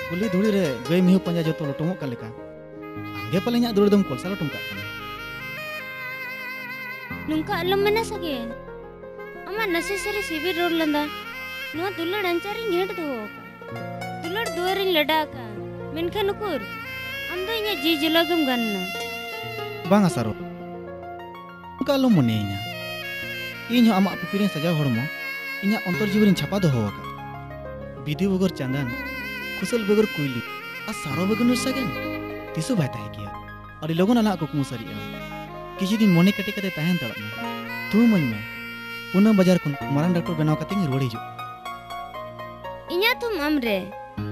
कुली धुड़ी रे गई मिहु पंजा जतो लटमो का लेका हमगे पले ᱧᱟ दुड़ दम कोलसा लटम का नुंका आलम मना सके अमा नेसेसरी सिविर रोड लंदा नो दुलड़ अंचारी घेट दो दुलड़ दुआरिन लडा का मेनखा नुकुर हम दो इnya जी जलगम गन्ना बांगा सारो का लो मने इnya इन हो आमा पिपिरे सजा हड़मो इnya अंतर जीवन छापा दो होका विधि बगर चंदन कुशल बगर कुइली आ सारो बगर सगन तिसु बाय ताहे किया और लोगन अला को कुमुसरिया किसी दिन मोने कटे कटे ताहेन तड़ना तू मन में पुना बाजार कुन मारन डॉक्टर बनाव कते रोड हिजो इnya तुम हमरे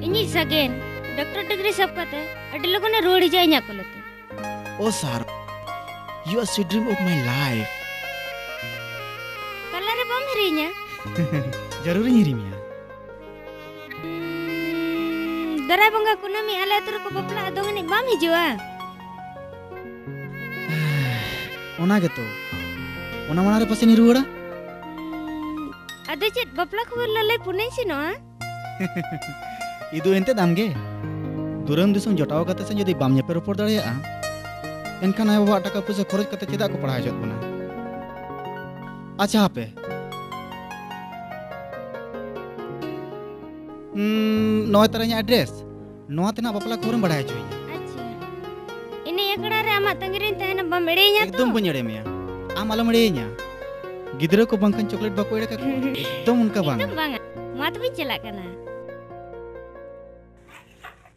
इनी सगेन डॉक्टर डिग्री सब कते अडी लोगन ने रोड हिजा इnya कोलते ओ सारो you are sweet dream of my life कलर बम हरिnya जरूर हिरी मिया दराय बंगा कुनामी आले तुर को बपला दोगने बम हिजुआ ओना के तो ओना मना रे पसे नि रुड़ा अदे चेत बपला खबर लले पुनै सिनो इदु एंते दामगे दुरम दिसम जटाव कते से जदी बाम ᱧᱮᱯᱮ ᱨᱚᱯᱚᱲ ᱫᱟᱲᱮᱭᱟᱜᱼᱟ एनखान आय बाबा टाका पैसा खर्च कते चेदा को पढ़ाय जत बना अच्छा हापे नोय तरह एड्रेस नोआ तना बपला खबरम बढ़ाय जोई अच्छा इने एकड़ा रे आमा तंगरिन तहना बम एड़े냐 तो एकदम बन एड़े मिया आम आलम एड़े냐 गिदरे को बंकन चॉकलेट बाको एड़े का एकदम उनका बांग एकदम बांग मात भी चला कना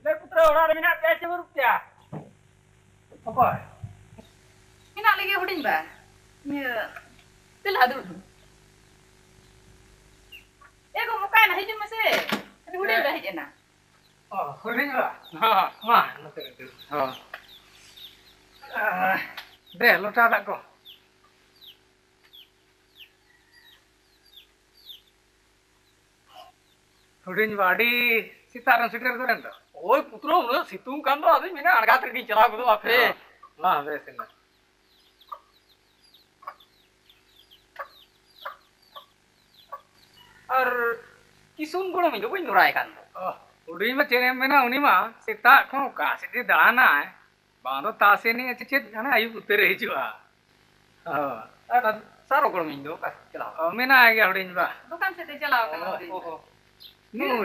ले पुत्र ओड़ा रे मिना पैसे रुपया apa ina lagi hudin ba teladu ego mukai na hijin mase hudin dah hijena oh hudin ba ha ma ha deh lota tak ko hudin ba adi sitaran sekitar koren to ओय पुत्रो उन सितुंग कान दो आदमी मेना अड़गात रगी चला गदो आपे मा बेसना और किसुन गुण में बई नुराय कान उड़ी में चेने मेना उनी मा सेता को का सिटी दाना है बांधो तासे ने चेत जाना आयु उतर हिजुआ अरे सारो गुण में दो का चला मेना आ गया उड़ी बा दुकान से चलाओ ओहो नु नु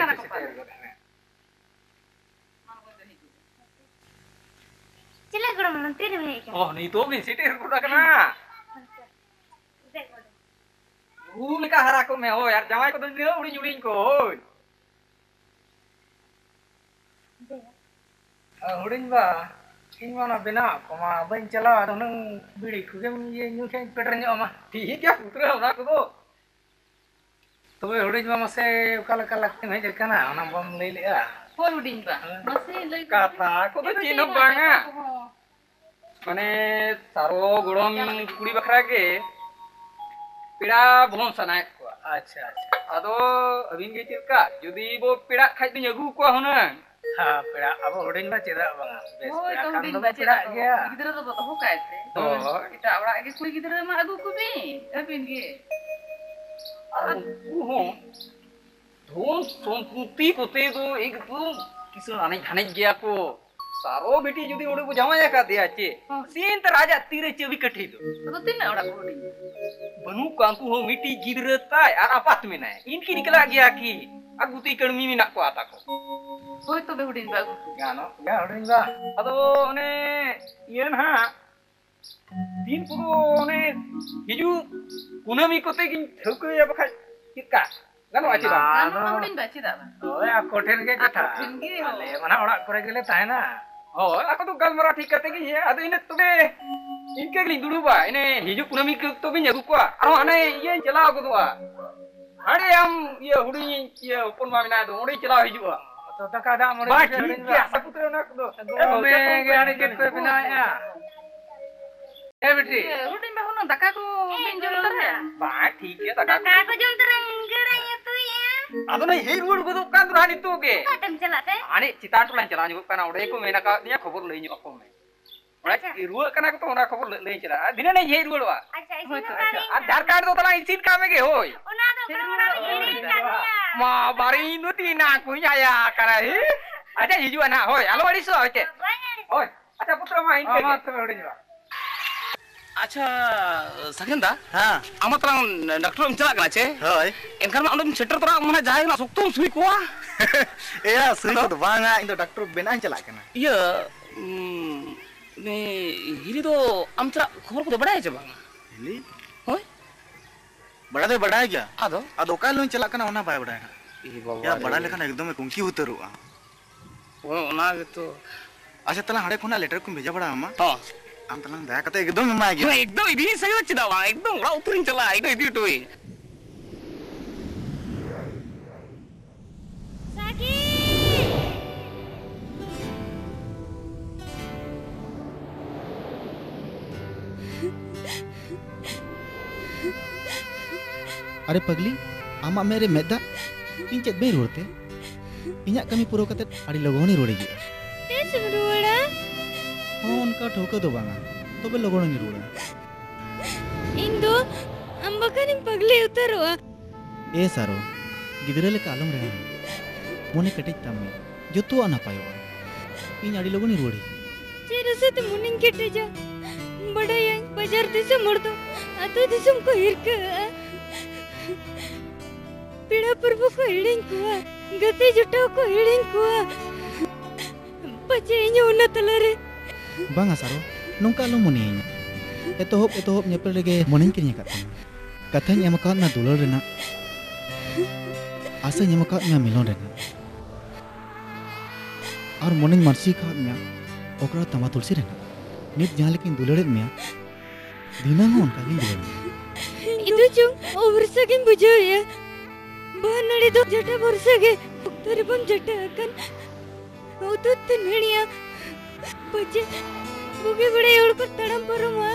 चला गुड़ मन तेरे में क्या ओह नहीं तो भी सिटी गुड़ा कना भूमि का हरा को मैं हो यार जमाई को तो उड़ी उड़ी को हुडिंग बा इन माना बिना कोमा बन चला तो नंग बीड़ी खुगे ये न्यू के पेटर न्यो मा ठीक है पुत्र होना को तो हुडिंग बा मसे काला काला में जकना ना बम ले लिया होय हुडिंग बा मसे लई कथा को तो चिन्ह बांगा माने सारो गुड़म कुड़ी बखरा के पीड़ा बोन सनाय को अच्छा अच्छा अदो अबिन के चिरका यदि वो पीड़ा खाइ दिन अगु को होना हां पीड़ा अब हुडिंग बा चेदा बांगा बेस होय तो हुडिंग पीड़ा बा पीड़ा चेदा गया गिदरा तो हो कायते kita orang ke kulit kita mah aduh kubi tapi ni हो धोन संपत्ति को ते दो एकदम किसी आने खाने गया को सारो बेटी जुदी उड़े को जमाया का दिया चे सीन त राजा तीरे चेवी कठी दो तो तीन orang kulit बनु कांकु हो मिट्टी गिरता है आपात में ना इनकी निकला गया कि अगुती कड़मी में ना को आता को होय तो बेहुडिन बागु गानो या हुडिन बा अदो ने ये ना दिन को ने हिजु कुनामी कोते कि ठोके या बखा किका गानो आची बा गानो हुडिन बाची दा ओए आ कोठेन के कथा हिंगी ले मना ओड़ा करे गेले ताहे ना हो आको तो गलमरा ठीक करते कि ये अदो इने तबे इनके गली दुडु बा इने हिजु कुनामी के तो भी जगु को आ अने ये चला को दुआ अरे हम ये हुडी ये ऊपर मा बिना दो ओड़ी चला हिजु तो तका दा मोड़ी बा ठीक है सपुत्र ना को में गाने के पे बिना या ए बेटी हुडिन बा होनो दका को बिन जोल रे बा ठीक है दका को जम तरंग गड़ाया तू या अदो नहीं हे रुड़ को कान दुरानी तो के आटम चलाते आने चितान टुलान चला जो kana ओड़े को मेना का निया खबर लई जो को में ओड़े रुड़ kana को तो ओना खबर लई चला दिने नहीं हे रुड़वा अच्छा इसी आ आधार कार्ड तो तला इसीन का में के होय ओना तो बड़ा हिड़ी का मा बारी नुती ना कुया या करा ही अच्छा हिजुआ ना होय आलो वाली सो होते ओय अच्छा पुत्र मा इनके मत ओड़ी जा अच्छा सगेंदा हां आमा तला डॉक्टर चला गना छे होय एनकर मा अंदम सेटर तरा मने जाय ना सुक्तम सुई कोआ एया सुई को बांगा इन तो डॉक्टर बेना चला कना ये ने हिरी तो आम चला खबर को बड़ा है जे बांगा हिली होय बड़ा दे बड़ा है क्या आदो का लोन चला कना ओना बाय बड़ा है ई बाबा या बड़ा लेखन एकदम कुंकी उतरुआ ओ ओना तो अच्छा तला हड़े कोना लेटर को भेजा बड़ा अम्मा हां आम तला दया कते एकदम मा गया एकदम इदी सही चदा वा एकदम बड़ा उतरिन चला एकदम इदी टोई साकी अरे पगली आमा मेरे मेदा इन चेत बे रोते इन्या कमी पुरो कते अड़ी लगोनी रोड़ी जी तेस रुड़ा फोन का ठोका दो बांगा तो बे लगोनी रोड़ा इंदो अंबकनी पगली उतरवा ए सारो गिदरे ले कालम रे मोने कटिज तमे जो तो आना पायो इन अड़ी लगोनी रोड़ी चेरसे ते मुनिंग केटे जा बड़ा या बाजार दिसम मर्दो अतो दिसम को हिरक पीड़ा प्रभु को हिडिंग कुआ गति जुटाव को हिडिंग कुआ पचे इन्हें उन्ना तलरे बांगा सारो नोंका लो मोने एतोहब नेपल रेगे मोनिंग किरिया काता कथा एमका ना दुलर रेना आसे एमका ना मिलन रेना और मोनिंग मर्सी का म्या ओकरा तमा तुलसी रेना नित जहां लेकिन दुलरेत म्या दिना होन का गिन दुलर इदु चुंग ओवरसा किन बुझोया बानड़ी दो जटा बरसगे तरबम जटा अकन ओतुत नणिया पचे बुगे गुड़े उड़ पर तड़म परमा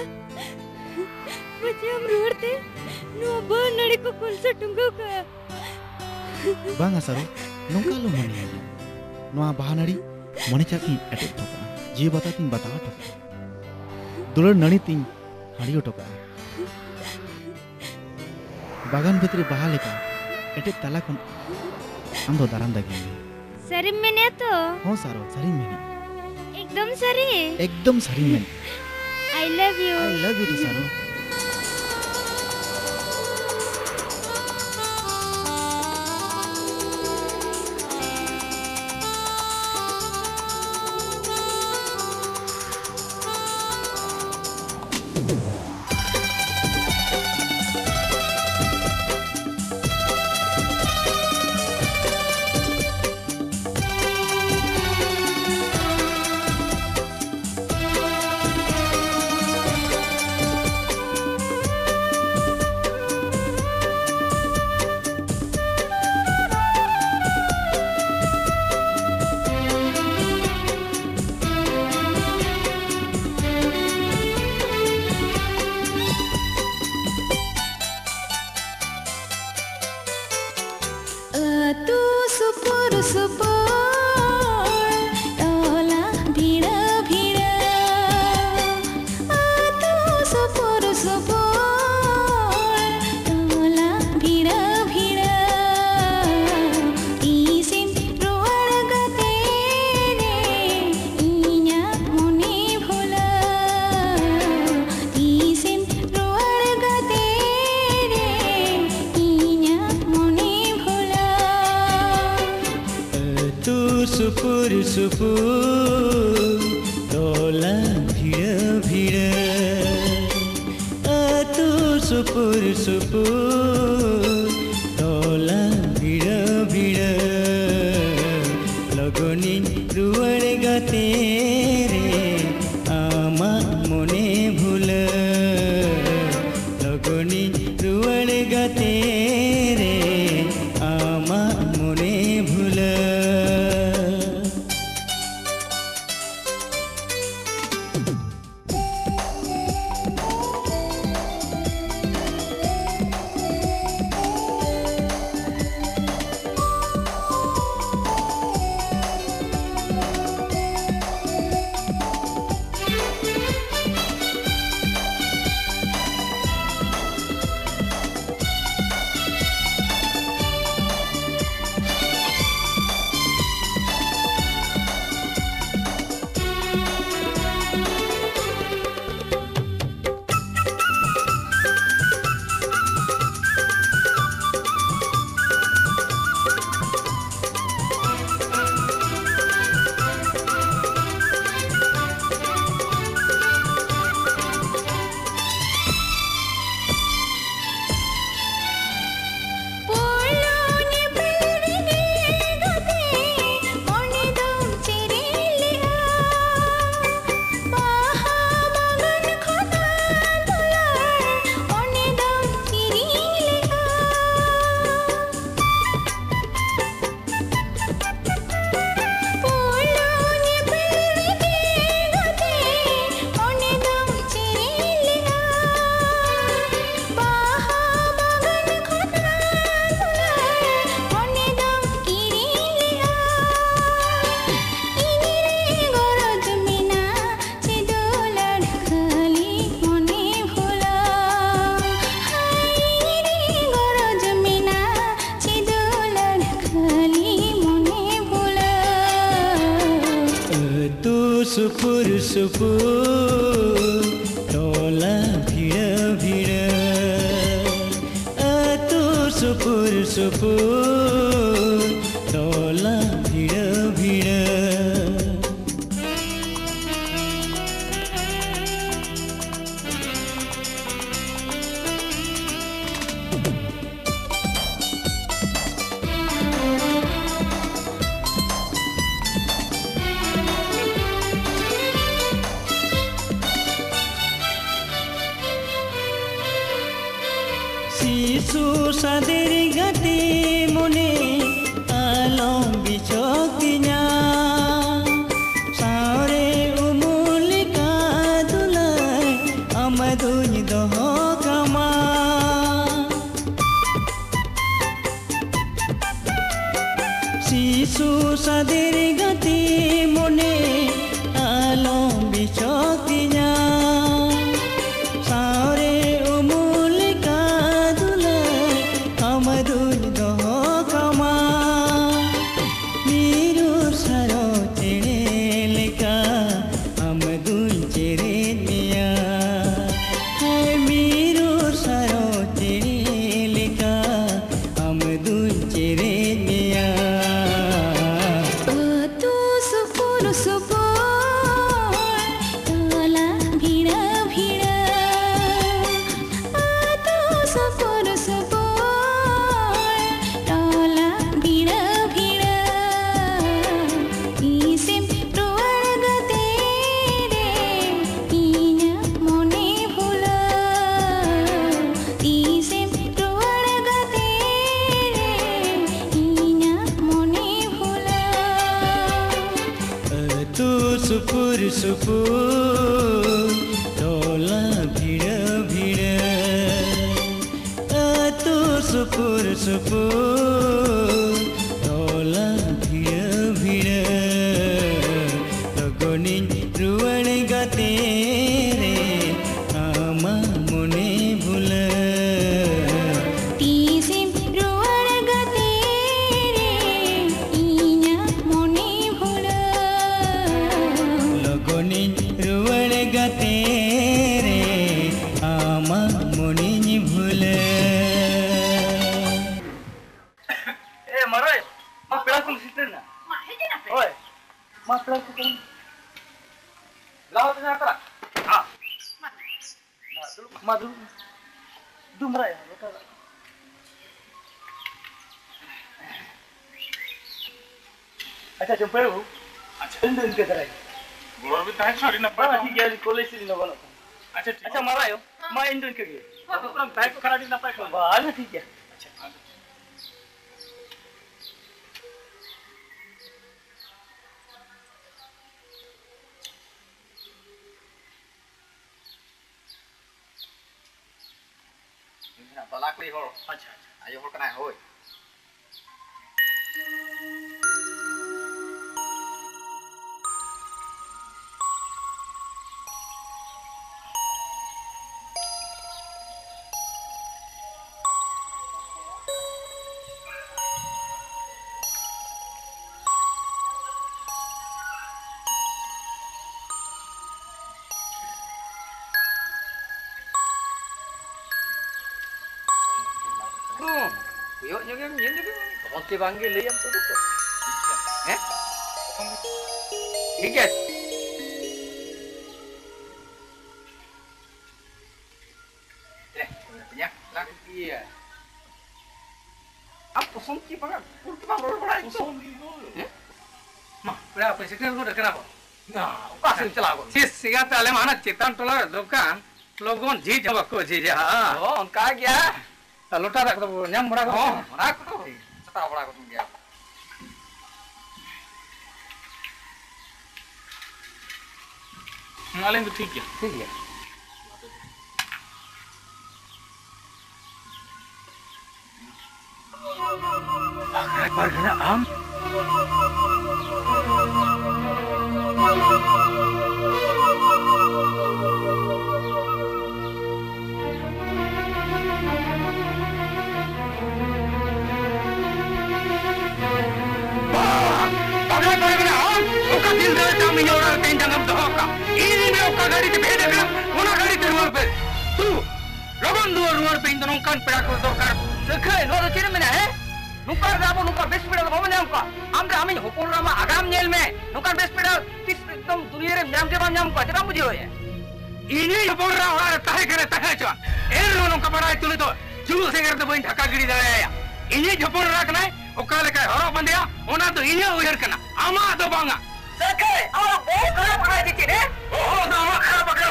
पचे हम रोड़ते नो बानड़ी को कोलसा टुंगो का बांगा सारो नोंका लो मोने नो बानड़ी मने चाक एटे ठोका जी बता तीन बता ठोका दुलर नड़ी तीन हाड़ियो ठोका बागान भितरी बहा लेका एटे तला खन आम दो दाराम दागी सरी मैंने तो हाँ सारो सरी मैंने एकदम सरी मैंने I love you तो सारो शिशु सदर गति मने आलम बिचोतिया सारे उमुल का दुला हमदुल दो कमा मीरू सरो चेड़े लेका हमदुल चेरे मिया है मीरू सरो चेड़े लेका हमदुल चेरे मिया तू सुपुर सुपुर तोला भिड़ा भिड़ा तू सुपुर सुपुर तोला भिड़ा भिड़ा इसिम रुआर गते रे इना मोने भुला इसिम रुआर गते रे इना मोने भुला तू सुपुर सुपुर तोला भिड़ा भिड़ा तू सुपुर सुपुर तोला भिड़ा भिड़ा लगनी रुवण गते रे आमा मुने भुला तीसिम रुआर गते रे इना मोने भुला लगनी रुवण गते रे आमा मुनि भुला ए मरे मा पेड़ा कुल सिस्टर ना ओए मा पेड़ा कुल लाओ तो ना करा हां मा दू मरे लोटा अच्छा चंपे हो अच्छा दिन के तरह गोर भी ताई छोड़ी ना बड़ा ठीक है कॉलेज से ना बनो अच्छा ठीक अच्छा मारा यो मा इंदन के लिए तो तुम ताई को खराटी ना पाए बाल ठीक है अच्छा Tolak kuy hor. अच्छा Ayo hor kana hoy. Yuk nyengem nyengem. Oke panggil liam tu tu. ठीक है punya lagi ya apa songki banget kurang berdua itu mah berapa sih kan udah kenapa nah pasang celah kok sis sigat ale mana चितान टोला दुकान लोगों जी जब को जी जा oh उनका क्या लोटा रख दो nyam बड़ा को mana aku tuh setelah bड़ा को तुम क्या मालें तो ठीक है ठीक है पर गया आम nongkan pera ko dokar sekai no do chiri mena he nukar dabo nukar best pera do nyam ko amre ami hopon rama agam nyel me nukar best pera tis ekdom dunia re nyam ke bam nyam ko jera mujhe hoye ini hopon ra ora tahe kare tahe cha ero nongka barai tule to jul senger do bain dhaka giri dare ya ini hopon ra kana okale kai horo bandeya ona do ini uher kana ama do banga sekai awa bahut kharap hai dichi re oh da ama kharap bakra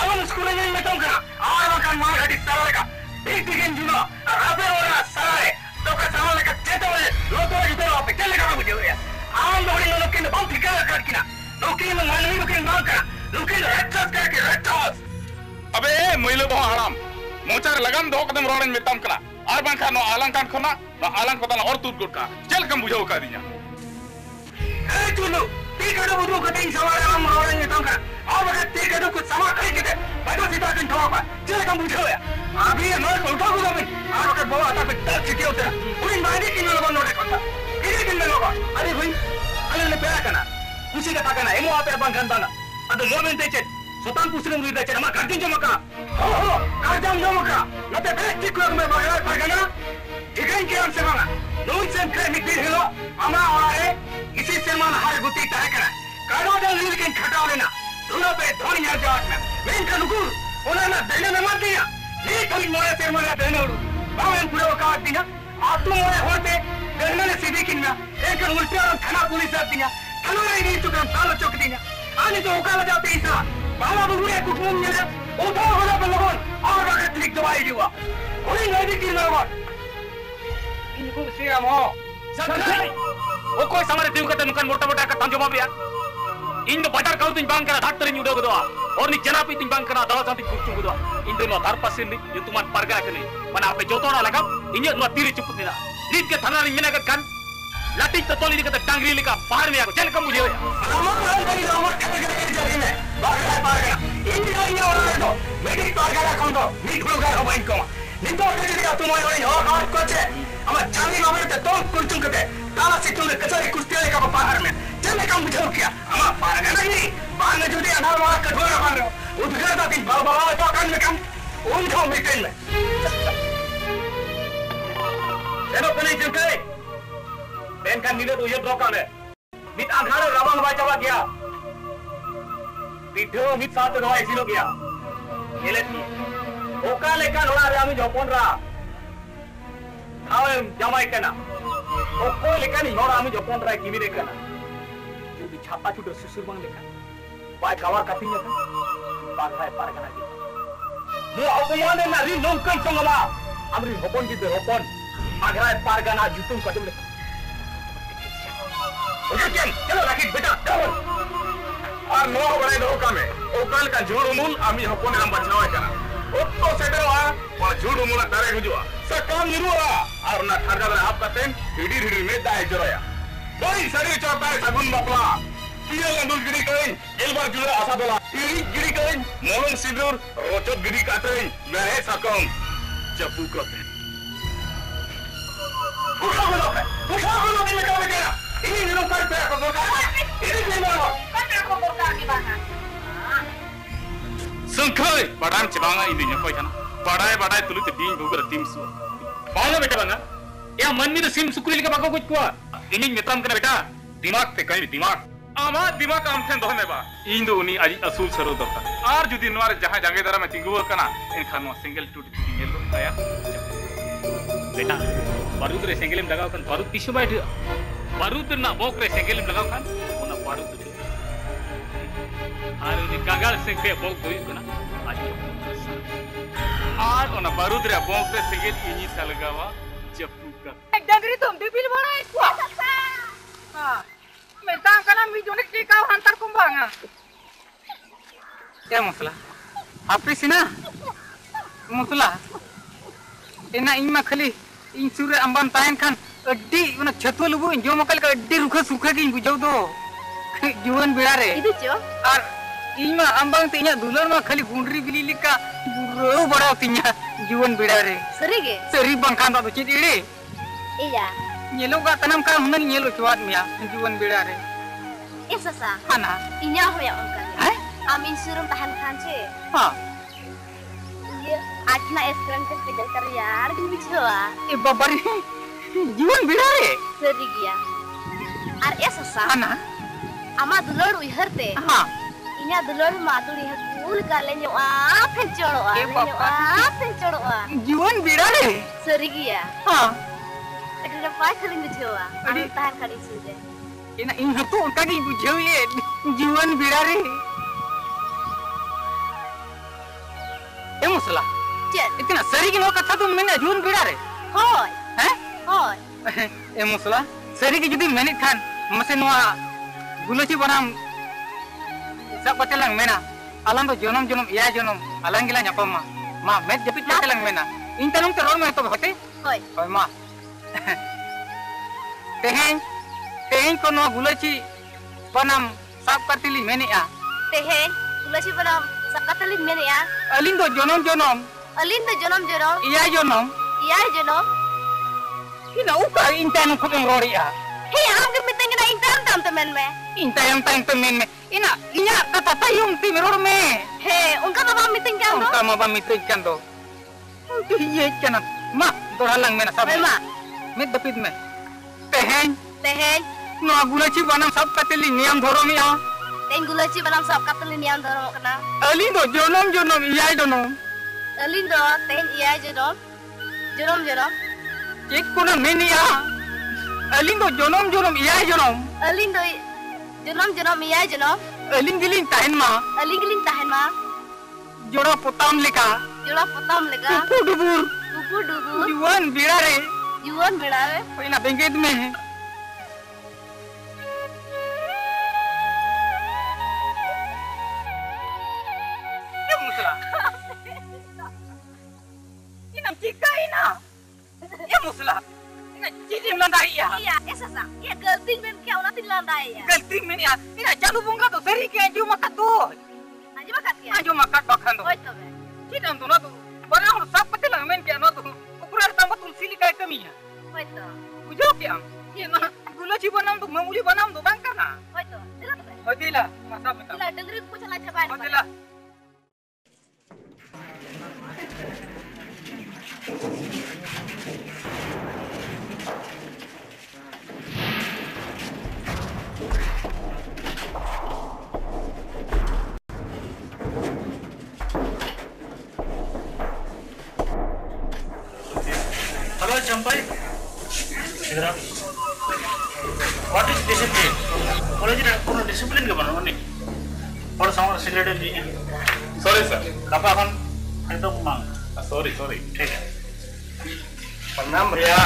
awan skule nahi metam kana awa kan ma gadi sarale ka एक दिन जुना राबे वाला सारे तो का सामने का चेता वाले लोगों के इधर आप चले का मुझे हुआ आम लोगों ने लोग के बहुत ठिका कर किना लोग के मानवी लोग के नाम करा लोग के रेट्स करके रेट्स अबे मुइलो बहुत आराम मोचार लगन दो कदम रोड़न में तम करा और बांखा नो आलंग कान खना नो आलंग को तना और तूत गुट का चल कम बुझाओ का दिया ए चुनु ती का बुझो का तीन सवाल हम और ये तंग और वक्त ती का कुछ समा करे के बड़ो सीधा दिन ठोक पा चल कम बुझो या अभी ये नोट उठा को मैं और वक्त बहुत आता पे चिट्ठी होता पूरी मायने की लोगों नोट करता किसी दिन में लोगों अरे भाई अरे ने पेरा करना खुशी का ताकना एमो आप बांखन दाना ಅದು ಮೂಮೆಂಟ್ ಐತೆ ಸ್ವತಂತ್ರ ಪುಸ್ತಕ ಮುರಿದೈತೆ ನಮ್ಮ ಕರ್ದಿನ ಜಮಕ ಓಹೋ ಕರ್ದಂ ಜಮಕ ಮತ್ತೆ ಬೇಸ್ಟಿ ಕ್ಲಬ್ ಮೇ ಬಗಲ ಬಗನ ಇಗನ್ के हम सेवाना नून से क्रेमिक भी हेलो अमा हमारे इसी सेमान हार गुती तय करा काडो दल लील के खटाव लेना दोनों पे धोनी यार जाट में मैं का नुकुर उन्होंने देने न मत दिया ये कभी मोए सेमान देने उड़ बावन पूरा काट दिया आप तो मोए होते देने ने सीधी किन्ना एक उल्टे और थाना पुलिस आ दिया थाना नहीं चुका ताला चौक दिया आने तो उकाला जाते इसा बाला बुरे कुटुंब ने उठा होला पे लोगों और वक्त लिख दवाई दिया कोई नहीं दिखी लोगों इनको सिरा मो सही वो कोई हमारे देव का तनकन मोटा-मोटा का तंजो माबिया इन तो बटर काउ तिन बांग करा डॉक्टर नी उडो गदवा और नी जना पे तिन बांग करा दवा सांति कुछ गदवा इन दोनों धार पासे नी ये तुमान परगा कने मना आपे जोतोड़ा लगा इन्हें नो तीर चुप निरा नीत के थाना नी मिना kan लाठी ततोली दिखता टांगरी लिखा बाहर में आको चल कम मुझे Ben kan nilai tu ye brokan है mit आधार रावण बाई चला गया video mit साथ रहा इसी लोग गया ये लेती ओका लेकर होना रे आमी जोपन रा आवे जमाई करना ओको लेकर नहीं होना आमी जोपन रा किमी रे करना जो भी छापा छुट सुसुर बंग लेकर बाई कवर कटिंग है बात है पार करना की मु अपमान ना री नौकन संगला आमरी होपन की दे होपन आगरा पार करना जुतुम कटम ले ओके चलो राखी बेटा चलो और नो बड़े दो का में ओकल का झूठ मूल आमी हपने हम बचना है करा ओतो सेटरो आ और झूठ मूल तारे गुजुआ सकम निरुआ और ना खरगा आप का तेन हिडी हिडी में दाए जरोया कोई शरीर चौथा है सगुन बपला किया लंदुल गिरी कहीं एलबार जुड़ा आशा बोला गिरी गिरी कहीं मोलम सिंदूर रोचक गिरी काटे मैं सकम जब्बू करते उठा बोलो दिन में क्या बेटा ini minum kan perak kotor ini minum kan perak kotor di mana sengkai padam cebanga ini nyokoi kan padai tulu te ding bugar tim su paula beta banga ya manni to sim sukuri ka bako kuch kuwa ini metram kana beta dimag te kai dimag ama dimag am then dohne ba indo uni aji asul saro dorta ar judi nwar jaha jange dara ma tingu kana en khano single to single lo kaya beta barut re single em lagaw kan barut tishu bait बारूद ना बोक रे सेंगेल में लगाओ खान वो ना बारूद जो आरे उन्हें कागल से के बोक दोई को ना आज वो ना बारूद रे बोक रे सेंगेल इन्हीं साल लगावा जप्पू का एक डंगरी तुम भी बिल बना है हाँ मैं तां कना मी जोने टीका हंतर कुंभांगा क्या मसला आपरी सिना मसला इना इमा खली इन सूर्य अंबान तायन खान अड्डी उन छतुल लुबु जो मकल का अड्डी रुखा सुखा की बुझाऊ दो जीवन बेड़ा रे इधर चो और इमा अंबांग तिnya दुलर मा खाली गुंडरी बिली लिका बुरो बड़ा तिnya जीवन बेड़ा रे सरी बंखान दा चित इड़े iya nyelo ga tanam ka hunan nyelo chwat mia जीवन बेड़ा रे esa sa ana inya hoya ongka amin surum tahan kanche ha ye ajna eskrem ke pedal karyar gibi chwa e babari जीवन बेड़ा रे seri gya ar esa sa ana ama dulor uiharte ha inya dulor maduri hakul kale nyo penchoro penchoro जीवन बेड़ा रे seri gya ha ekra pai khaling chwa ani tahan kali suje ina in hatu ka gi bujhau ye जीवन बेड़ा रे ए मुसला ᱪᱮᱫ इतना सरी की नो कथा तुम मैंने जीवन बेड़ा रे hoy हैं hoy ए मुसला सरी की जुदी मेनित खान मसे नोआ गुलोची बनाम सब बचलंग मेना alang तो जनम या जनम alang गिला न्यापम मा मैं जपित बचलंग मेना इन तनुम ते रोल में तो होते Hoy ma. Teheng ko no gulachi banam sab katili menia. Teheng gulachi banam sab katili menia. Alin do jonom. Alin do jonom. Iya jonom. Ina uka intan ko ng rori ah. Hey, am gamitin na intan tam temen me. Intayang temen me. Inya katatayong timiror me. Hey, unka ba meeting kan do? Unka ma ba meeting kan do? Untu ye kana ma doralang me na sab. Ma. Med dapit me. Teheng no gulachi banam sab katili niam dhoromi ah. Teheng gulachi banam sab katili niam dhoro kana. Alin do jonom iya jonom. Alin do teheng iya jonom. Cek kuna menia. Alin do jonom iya jonom. Alin do jonom iya jonom. Alin giling tahan ma. Jora potam leka. Tupu dubur. Yuan birare. Pahina bengket me. Ya musla. Ina cika ina. Ya musla. Ina cici melandai ya. Iya, esa. Iya galting men kya una tin landai ya. Galting men ya. Ina jalu bunga to seri ke aju makat to. Aju makat bakhan to. Hoy to be. Kita to na to. Bana hor sab pati lang men kya no to. Ukurar tamba tulsi likai kami ya. Hoy to. Bujo kya? Ye na gulachi banam to mamuli banam to bang kana. Hoy to. Dila to be. Hoy dila. Masa beta. Dila dengri ko chala chaban. Hoy dila. Hello, Champai. What is discipline? College में discipline के बना नहीं. और सामने secretary नहीं है. Sorry sir. कपा हम ऐसा मांग. Sorry. ठीक है. प्रणाम भैया.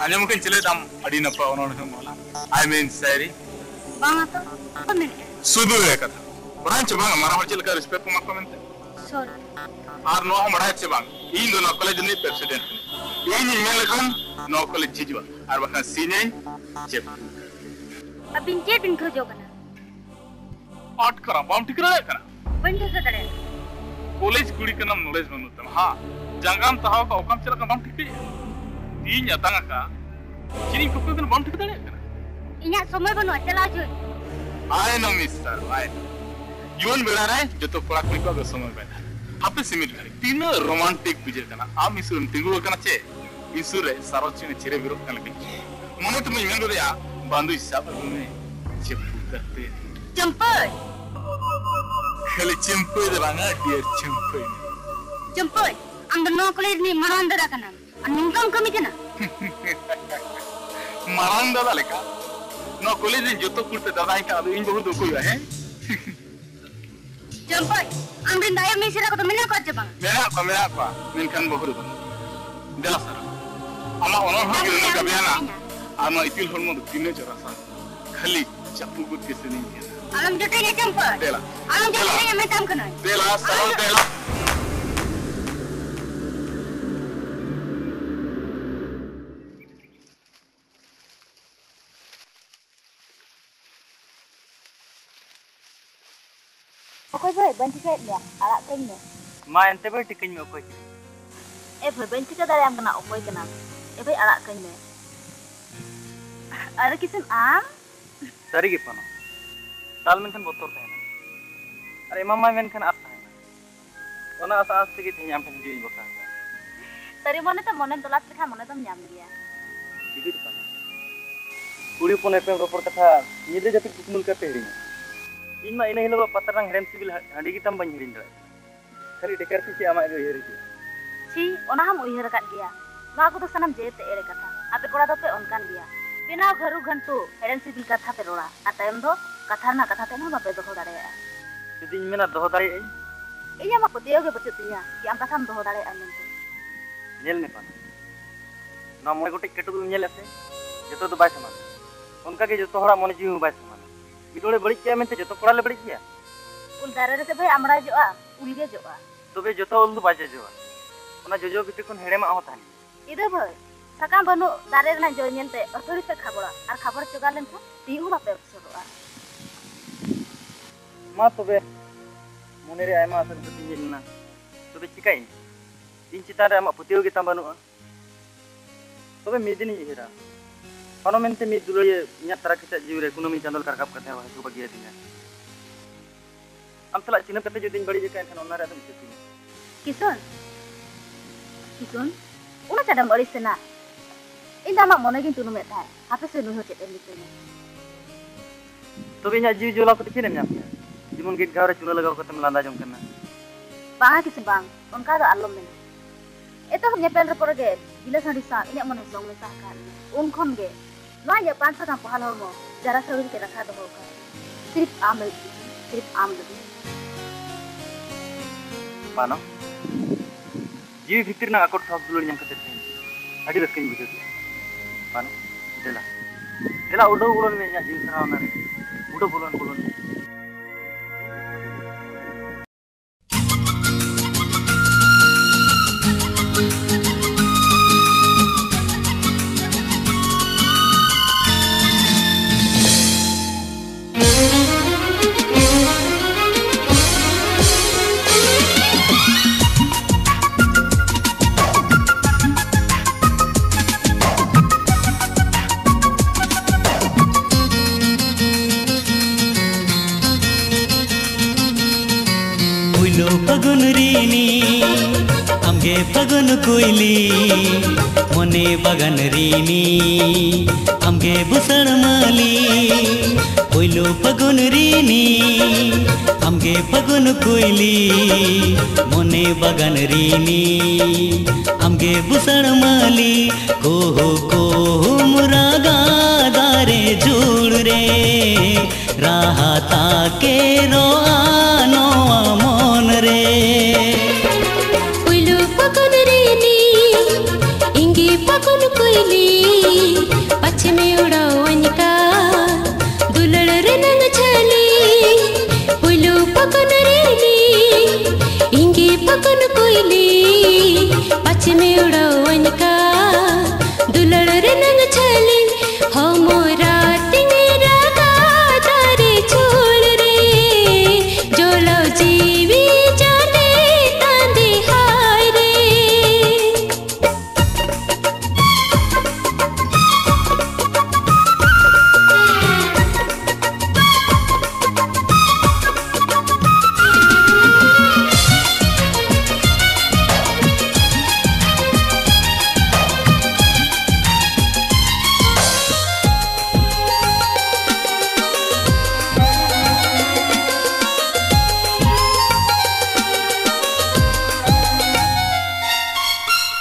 Hanya mungkin cile tam adi napa orang semua. I mean sorry. Bang ato. Komen. Sudu ya kata. Orang coba nggak marah macam lekar respect pemak komen. Sorry. Arno ham marah aja bang. Ini do college ni president. Ini email kan no college jiwa. Ar bahkan sini cep. Abin cep in kerja kana. Art kara, bom tikra kana. Benda sedare. College kuri kana knowledge manutam. Ha. Jangan tahu kau kam cila kam tikri. Ini nyata nggak kak? Jadi kau kan bom tikra kana. Inya somai banu acela aja. I know Mister. I know. Yuan benar है जो तो पढ़ा कोई को अगर समझ में आपे सिमिल करें तीनों रोमांटिक पिक्चर करना आप मिसुरन तिगुलो करना चे इसुरे सारोची ने चिरे विरोध करने लगे मने तुम्हें इवेंट हो रहा बांधु हिसाब में चिपकू करते Jemput. खाली चिंपे दरांगा dear चिंपे Ang no college ni marandara kana. Anong kam kami kana? maranda दा लेका no कॉलेज में जो तो कुर्ते दादा का इन बहुत दुखो है Jemput. Ang dindaya may sira ko to mina ko jabang. Mena apa menkan बहुत बन देला sir ama ono hagi no gabiana ama itil holmo tinne jarasa khali chapu gut kese nahi है Alam jote ye Jemput. Dela. Alam jote ye मैं काम करना. देला सर देला Okoy boy banti set ya, alak kenya. Ma ente boy tikin me okoy. Boy banti ka dari ang kena okoy kena. Boy alak kenya. Ada kisan am? Sari ke pano. Tal men kan botor teh na. Are mama men kan asa na. Ona asa asa ke tinyam pen di bokan. Tari mone to tolat lekha mone to nyam dia. Ticket पाना कुड़ी पने पे रोपड़ कथा निदे जाति कुकमुल करते हिड़ी इन मा इने हिलो पतरंग हेरेम सिबिल हांडी की तम बन हिड़ी दे खाली टेकर पीछे आमा जो हेरी छी ओना हम उयहर काट गया मा को तो सनम जेते एरे कथा आपे कोड़ा दो पे ऑनकान गया बिना घरु घंटू हेरेम सिबिल कथा पे रोड़ा आ टाइम दो कथा ना कथा ते ना पे दोहो दाड़े जुदी मेना दोहो दाड़े इया मा पतियो के बचत तिया कि आम कथाम दोहो दाड़े मेनते नेल में पाना ना मोय गोटे केटुल नेल से जतो तो बाय समान उनका के जतो हड़ा मन जीव बाय समान बिडोले बड़ी के मेनते जतो कोड़ा ले बड़ी किया उल दारे रे भाई आमड़ा जोआ उलगे जोआ तबे जतो उल दो बाजे जोआ ओना जोजो बिटे कोन हेड़ेमा हो तानी इदे भाई सका बनु दारे रे ना जो नेलते अथोड़ी पे खाबड़ा और खाबर चोगा लेन था तीहु बापे सरोआ मा तबे मोने रे आयमा असर जति जेलना तबे चिकाई दिन चिता रे आमा पुतियो के ताम बनुआ तबे मिदिन हेरा कोनो मेनते मि दुलये इया तरा के जीव रे कुनो मि चांदल करकाप कथे हो तो बगिया दिना हम सला चिन कते जदिन बड़ी जे कान ओना रे तुम चिती किसन किसन उना चाडम बड़ी सेना इंदा मा मोने गिन तुनु में था हापे से नुहो चेते लिखने तबे इया जीव जोला कते चिने न्याम जिमन गिट गावरे चुना लगाव कते लांदा जम करना बांगा किस बांग उनका दो आलम में एतो हम नेपेल रे परगे बिला साडी सा इने मन जोंग में साकार उन खन गे ना ये 5 का पहाल हो जरा सविल के रखा दो का सिर्फ आम लगी पानो जीव भितर ना अकोट सब दुलड़ ᱧᱟᱢ कते आडी रस्किन बुझे पानो देला उडो उडोन में जीव सराव ना रे उडो बोलन फगुन रीनी आमगे फगुन कोयली मने बगन रीनी आमगे बुसण माली ओइलो फगुन रीनी आमगे फगुन कोयली मने बगन रीनी आमगे बुसण माली कोहो मुरागा दारे जुड़ रे राहता के रो आनो मन रे उइलु पकुन रीनी इंगी पकुन कोइली पश्चिमी उड़ावनिका दुलड़ रे नंग छली उइलु पकुन रीनी इंगी पकुन कोइली पश्चिमी उड़ावनिका दुलड़ रे नंग छली हमरा तिंगरा का तारे छोड़ रे जोलो जीवी जाने तांदी हाय रे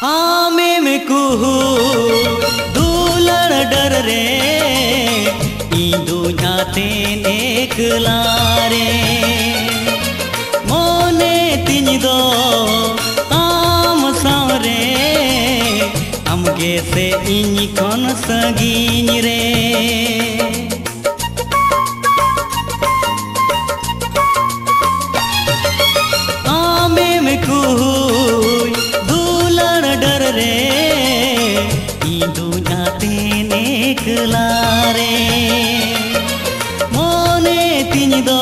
आमे में कुहू दुलड़ डर रे ईंदू जाते एक लारे मोने तिन दो आम सारे अमगे से इन कौन सगीन रे आमे में कुहू रे ईंदू जाते नेकला रे मोने तिन दो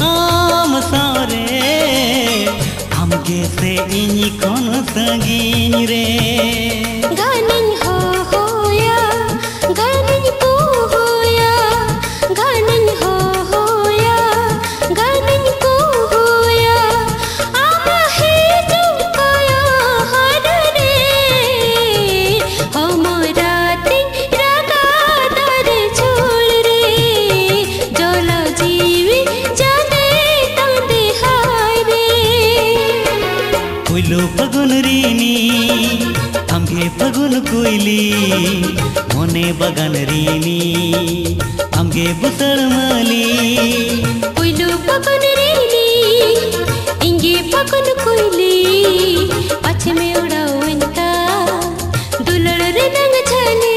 आम सारे हमके से इन कौन सगीन रे गानन हो होया गानन को होया गानन हो होया गानन को होया आमा है जो काया हर रे हमरा पुइलो फगुन रीनी आमगे फगुन कोइली मोने बगान रीनी आमगे बुसड़ माली पुइलो फगुन रीनी इंगे फगुन कोइली पाछे में उड़ाओ इनका दुलड़ रे नंग छाली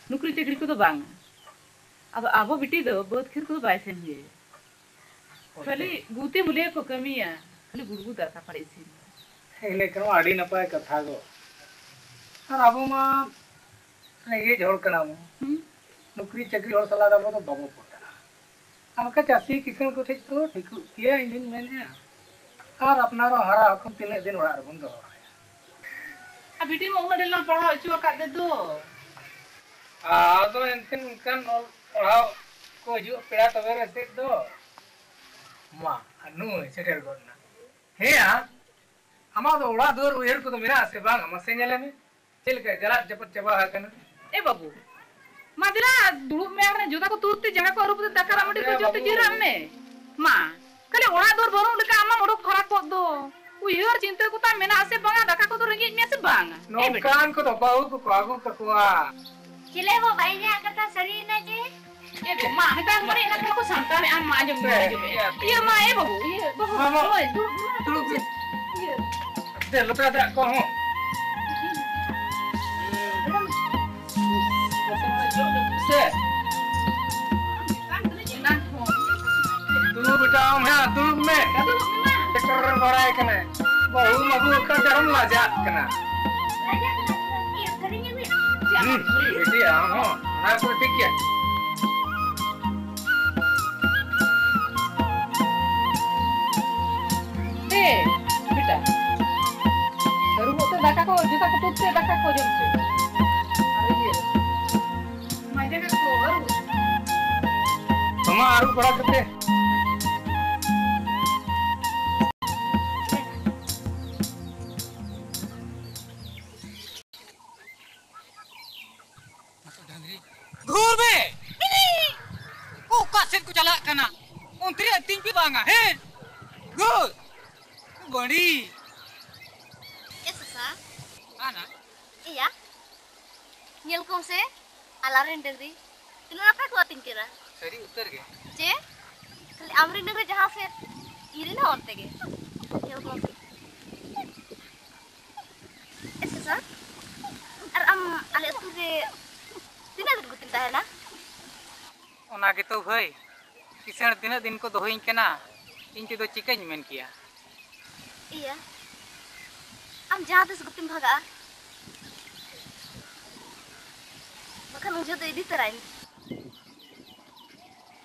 नुकरी चकरी को तो बांग अब आबो बिटी दो बहुत खिर को बाय सेन ये खाली गुते बुले को कमिया खाली गुड़गु दरका पड़े सी हेले करो आडी नपाय कथा गो और आबो मा ये झोल कना मो नुकरी चकरी और सला दाबो तो बाबो पटा हमका चासी किसन को थे तो ठीक ये इंजन मैंने और अपना रो हरा अखम तिने दिन ओड़ा बंद हो अब बिटी मो उना डेला पढ़ा छु का दे दो तो इनकन कन पढ़ाओ को जो पेड़ा तवे रे से दो मा अनु सेटर गोना हे आ हमा तो ओड़ा दूर उहेर को तो मेरा से बांग हम से नेले में चल के जरा जपत चबा हकन ए बाबू मादरा दुड़ुब में हमने जुदा को तुरते जगह को रूप दकरा मडी को जोते जिरा में मा कले ओड़ा दूर बरो लका आमा मोडो खरा को दो उयहर चिंता को ता मेना से बांगा दाका को तो रंगी में से बांगा नौकान को तो बाहु को आगू तकवा चिले वो भाई ने कथा सरी ना जे ये मां हटा मरे ना को संता में आम मां जम ये मां ए बहू ये बहू ओए तू दे लपड़ा दा को हो से तू बेटा मैं तू में कर बड़ाई कने बहु मगु का धर्म लाजा कना बेटी आओ ना तो ठीक है ए बेटा दरू को दाका को जिता को तुझसे दाका को जमसे अरे ये मजे का को तुम आरू बड़ा करते घूर बे ओ कासेट को चला कना उनत्री अंतिम भी बांगा है घूर बड़ी ऐसा आना iya nyel kong se alarin degri ilo apa ko atin kira सरी उतर गए je kali amrin degri jahan se iri na orte ge nyel kong se ऐसा ar am ale tu de tina dur gutin ta hai na ओना के तो भाई किसण दिन दिन को दोहिं कना इन के दो चिकन मेन किया iya am jahan des gutin bhaga makan ujo to idi terain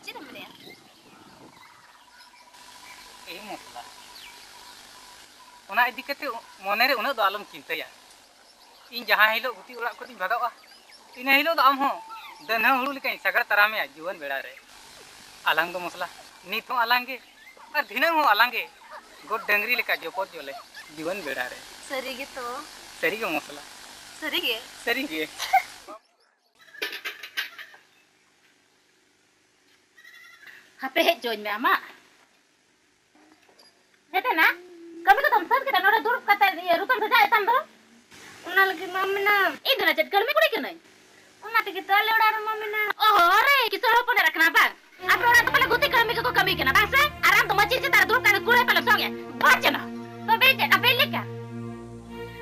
cina mene ya ए मसला ओना इदी कते मोने रे उना दो आलम चिंताया इन जहां हिलो गुती उड़ा को दिन भगावा इन हिलो दो आम हो दन हुलु लिका सगड़ तरा में जीवन बेड़ा रे आलांग दो मसला नीत हो आलांगे और धिनंग हो आलांगे गोड डंगरी लिका जोपत जोले जीवन बेड़ा रे seri gitu सरी के मसला seri ge सरी के hape join me ama hete na kami ko tamsar kita nora dur kata rutan saja etam bro una lagi mami na idu na jet kalme kuri kenai una te kita le udah mami na oh re kita lo pone rakna ba apa orang tu pala guti kami kena basa aram tu macam cerita dur kan kure pala song ya baca na to beje apa leka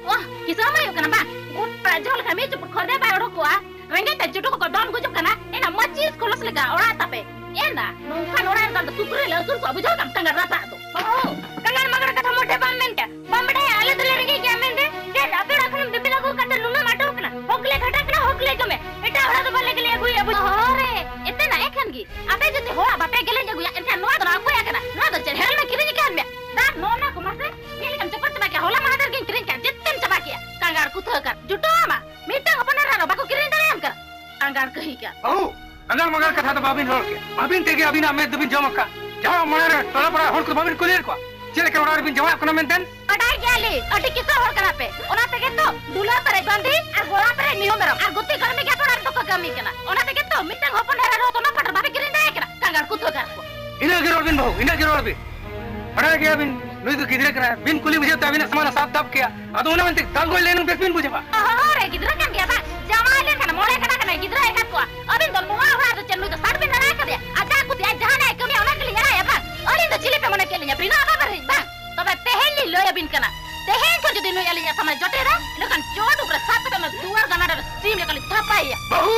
wah kita mau yuk kena ba ut prajol kami cukup khode ba orang kuah rengga tak judo ko don gujup kana ena macam sekolah lega orang tapi ena nungkan orang yang tak tukure le sur ko abu jol kam kangar rasa tu oh kangar magar kata mote bambede ale dule rengga kya mente je ape rakhan bibi lagu kata luna mato kana hokle kame eta ora to balle ke liye gui abu hore etena ekhan gi ape jodi ho ape gele jagu ya enka noa do aku ya kana noa do cher helme kirin kan me da nona ko mase nili kam cepat ba kya hola mahadar gen kirin kan jitten coba kya kangar ku thakar juto ama mita apana rano baku kirin da am kar kangar kahi kya oh kangar magar kata to babin hol ke babin tege abina me dubin jamaka jawa monere tola pora hol ko babin kulir ko chere ke orar bin jawa kono menten adai gyali adi kisa hor kana pe ona tege to dula pare bandi ar gola pare niyo mero ar gutti gar me kya torar to kami kana ona tege to mitang hopon era ro to na patar babe kirin da kana kangar ku thakar ko ina gerol bin bahu ina gerol bin ada gaya bin nuy to kidre kana bin kuli mujhe ta bin samana saat dab kiya adu ona mente dal gol lenu bin bujhe ba ore kidra kan gya ba jama le kana mole kana kidra ekat ko abin don muwa hora to chenu to sar bin na ka dia aja ku dia jahana kami ona ke liya ya ba ori to chili pe mone ke liya prina ba bar ba tobe teheli loya bin kana tehen ko jodi nuy alinya sama jotera lekan chodu pra sat kana duar gana dar stream le kali thapa ya bahu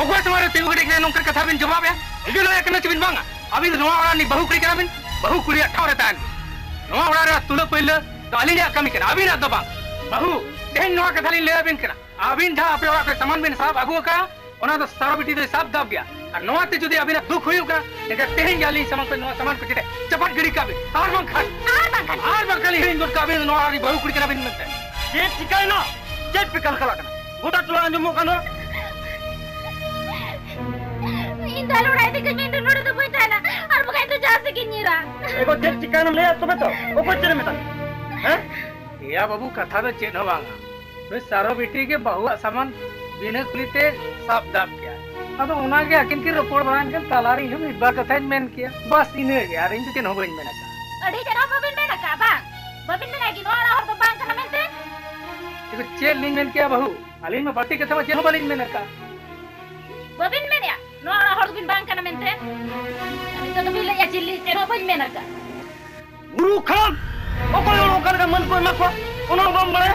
ogwa tumhare tingu dekne nongkar katha bin jawab ya ige loya kana chibin banga abin noa ora ni bahu kuri kana bin bahu kuri athore tan noa ora ra tulo pelle to alinya kami kana abin ad bang bahu den noa katha li le bin kana abin tha ape ora ke saman bin sab agu ka ona to saro biti de sab dab gya ar noa te jodi abin dukh hoyu ka ega tehen jali saman ko noa saman ko jete chapat giri ka bin ar bang kali hin dot ka bin noa ri bahu kuri kana bin mente ये चिकाई ना जेट पिकल कला कना गोटा टुला अंजमो कनो इंदा लोड़ा दे के मिंट नोड़ तो बोइता ना और बगाई तो जा सके नीरा एगो जेट चिकाई न ले तो बेतो ऊपर चले में हैं या बाबू कथा तो चेन बांगा नुई सारो बिटी के बहु सामान बिना कुलीते साफ दाब किया अब उना के अकिन की रिपोर्ट बना के तलारी हम इस बार कथा मेन किया बस इने यार इन के न बइन मेना अड़ी जरा बबिन में ना का बा बाबिन में लगी नोड़ा और तो बांग करना मिलते देखो चेल नहीं मिल क्या बहू अलीन में बाटी के समय चेल बलिन में नका बाबिन में या नोड़ा और बिन बांग करना मिलते अभी तो भी ले या चिल्ली चेल बलिन में नका गुरु खान ओको यो लोकल का मन को ना को उनो बम बड़े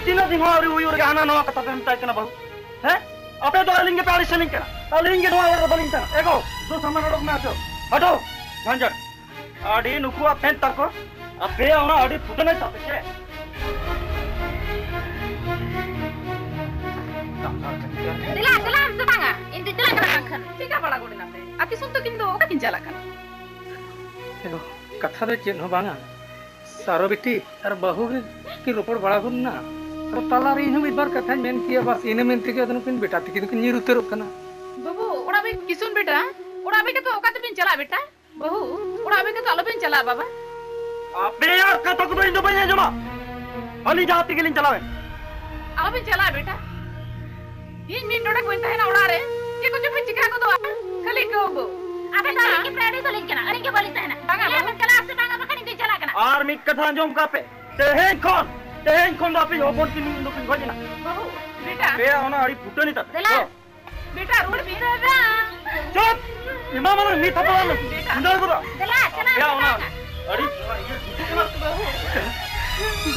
तीन दिन हो रही हुई गाना नवा कथा पे हमता करना बहू हैं अपने तो अलिंग के पाली से नहीं करा अलिंग के नवा बलिन ता एको दो सामान लोग में आछो हटो भंजर आडी नुकुआ पेन तक अपे ओना आडी फुटने तापे छे दिला दिला हम sebanga inti jala kana kan tika bala godi nape ati sunto kindo ka kin jala kan देखो कथा रे चेन हो बांगा सारो बेटी और बहू की रोपड़ बड़ा गुन ना तो ताला रे हम एक बार कथा मेन किया बस इने मेन के अदन किन बेटा तिकिन किन नीर उतर कना बाबू ओड़ा बे किसुन बेटा ओड़ा बे के तो ओका बिन चला बेटा बहू ओड़ा बे के तो अलो बिन चला बाबा अबे यार कथा को बिन तो बने जमा अली जाती के लिए चलावे अलो बिन चला बेटा ये मिन डोडा कोई ता है ना ओड़ा रे ये कुछ भी चिका को तो खाली को अबे तो अलिंग के प्राणी तो लिंक ना अलिंग के बलिन ता है ना बांगा ये चला से बांगा पकड़ी के चला कना और मिक कथा जोम का पे तेहेन कौन बापी ओपन की नुक गोजना बहू बेटा बे ओना अड़ी फुटो नहीं ता दिला बेटा रोड भी रा चुप इमाम ने मी थपला अंदर करो दिला चला क्या ओना अड़ी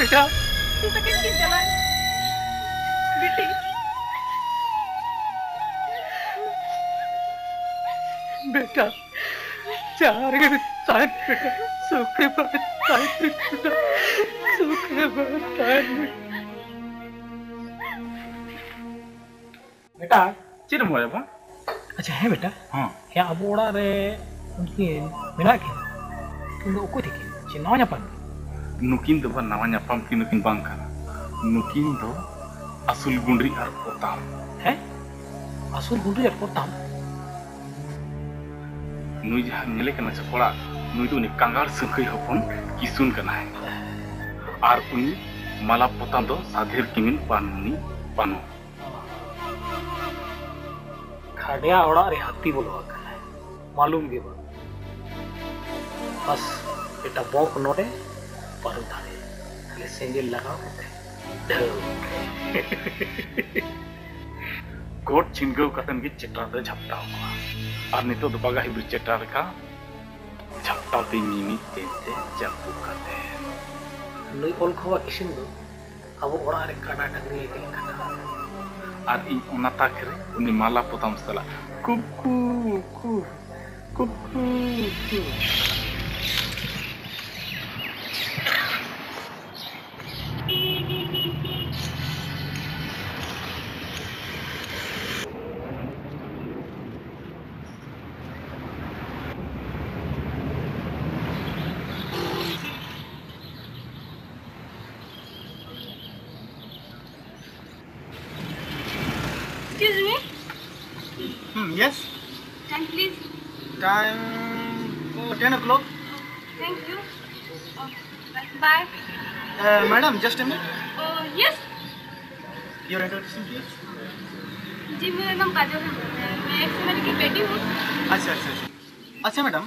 बेटा तू तो किन चला बेटी बेटा चार के साथ बेटा सुखे पर साथ बेटा सुखे पर साथ बेटा चिर मोरे बा अच्छा है बेटा हां या अब ओड़ा रे उनकी मिला के तुम लोग को देखे चिन्ना न्यापम नुकिन दो नवा न्यापम की नुकिन बांग kana नुकिन दो असूल गुंडरी और पोताम है असूल गुंडरी और पोताम नुई जहां मिले कना चकोड़ा नुई तो नि कांगार सुखई हपन किसुन कना है और उनी माला पोताम दो साधेर किमिन पानुनी पानो खाड़िया ओड़ा रे हाथी बोलो कना है मालूम गे बा बस बेटा बॉक नोटे पारू थारे खाली सेंजल लगाओ कोट चिनगो कतन की चिट्टा दे झपटाओ और नितो दुबागा हिब्र चिट्टा का झपटाओ ते नीनी तेते जापू करते नुई ओल खवा किसिन दो अब ओड़ा रे काडा डंगरी के कना और इन ओना ताकरे उनी माला पोताम सला Kuku Kuku Excuse me. Yes. Time please. Time 10 o'clock. Thank you. Bye. Madam, just a minute. Yes. Your introduction, please. जी मेरा नाम काजल है मैं एक समय की बेटी हूँ अच्छा मैडम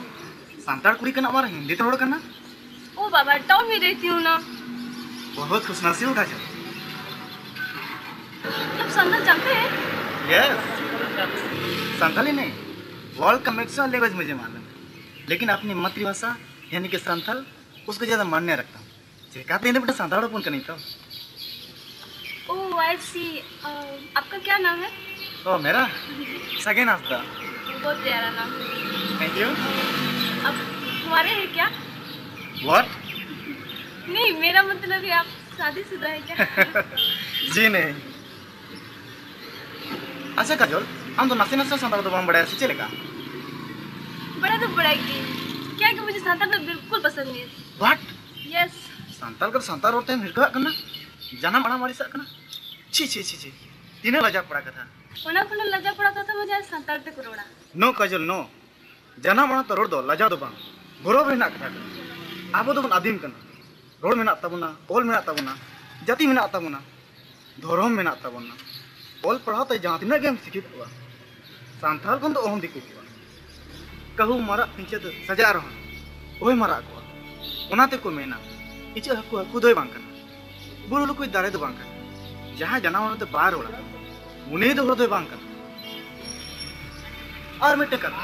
सांताड़ कुड़ी का नाम हिंदी तो करना ओ बाबा टाउन में रहती हूँ ना बहुत खुशनसीब होगा सर आप संदल जानते हैं यस संथाली नहीं वर्ल्ड का मैक्सिमम लैंग्वेज मुझे मालूम है लेकिन अपनी मातृभाषा यानी कि संथाल उसको ज़्यादा मान्य रखता हूँ चेका तो बेटा संथाल ओपन करनी था ओह आई सी आपका क्या नाम है ओ मेरा सगेन आस्था बहुत प्यारा नाम थैंक यू अब हमारे हैं क्या व्हाट नहीं मेरा मतलब है आप शादीशुदा है क्या जी नहीं अच्छा काजोल हम तो नसे नसे संताल तो हम बड़ा ऐसे चलेगा बड़ा तो बड़ा की क्या कि मुझे संताल तो बिल्कुल पसंद नहीं है व्हाट यस संताल कर संताल होते हैं हिरका करना जाना बड़ा मारी सा करना छी छी छी छी तीनों लजा पड़ा कथा कोना कोना लजा पड़ा था मुझे संताल पे करोड़ा नो काजोल नो जाना बड़ा तो रोड दो लजा दो बांग गौरव में ना कथा आबो तो आदिम करना रोड में ना तबुना ओल में ना तबुना जाति में ना तबुना धर्म में ना तबुना ओल पढ़ाओ तो जहाँ तीन गेम शिक्षित हुआ संताल को तो ओहम दिखू हुआ कहू मारा पीछे तो सजा रहा वही मारा को ओनाते को मेना इचे हकु दोय बांग कना बुरु लुकुय दारे दो बांग कना जहां जनावन ते बार ओड़ा मुने दो दोय बांग कना और मिटे कना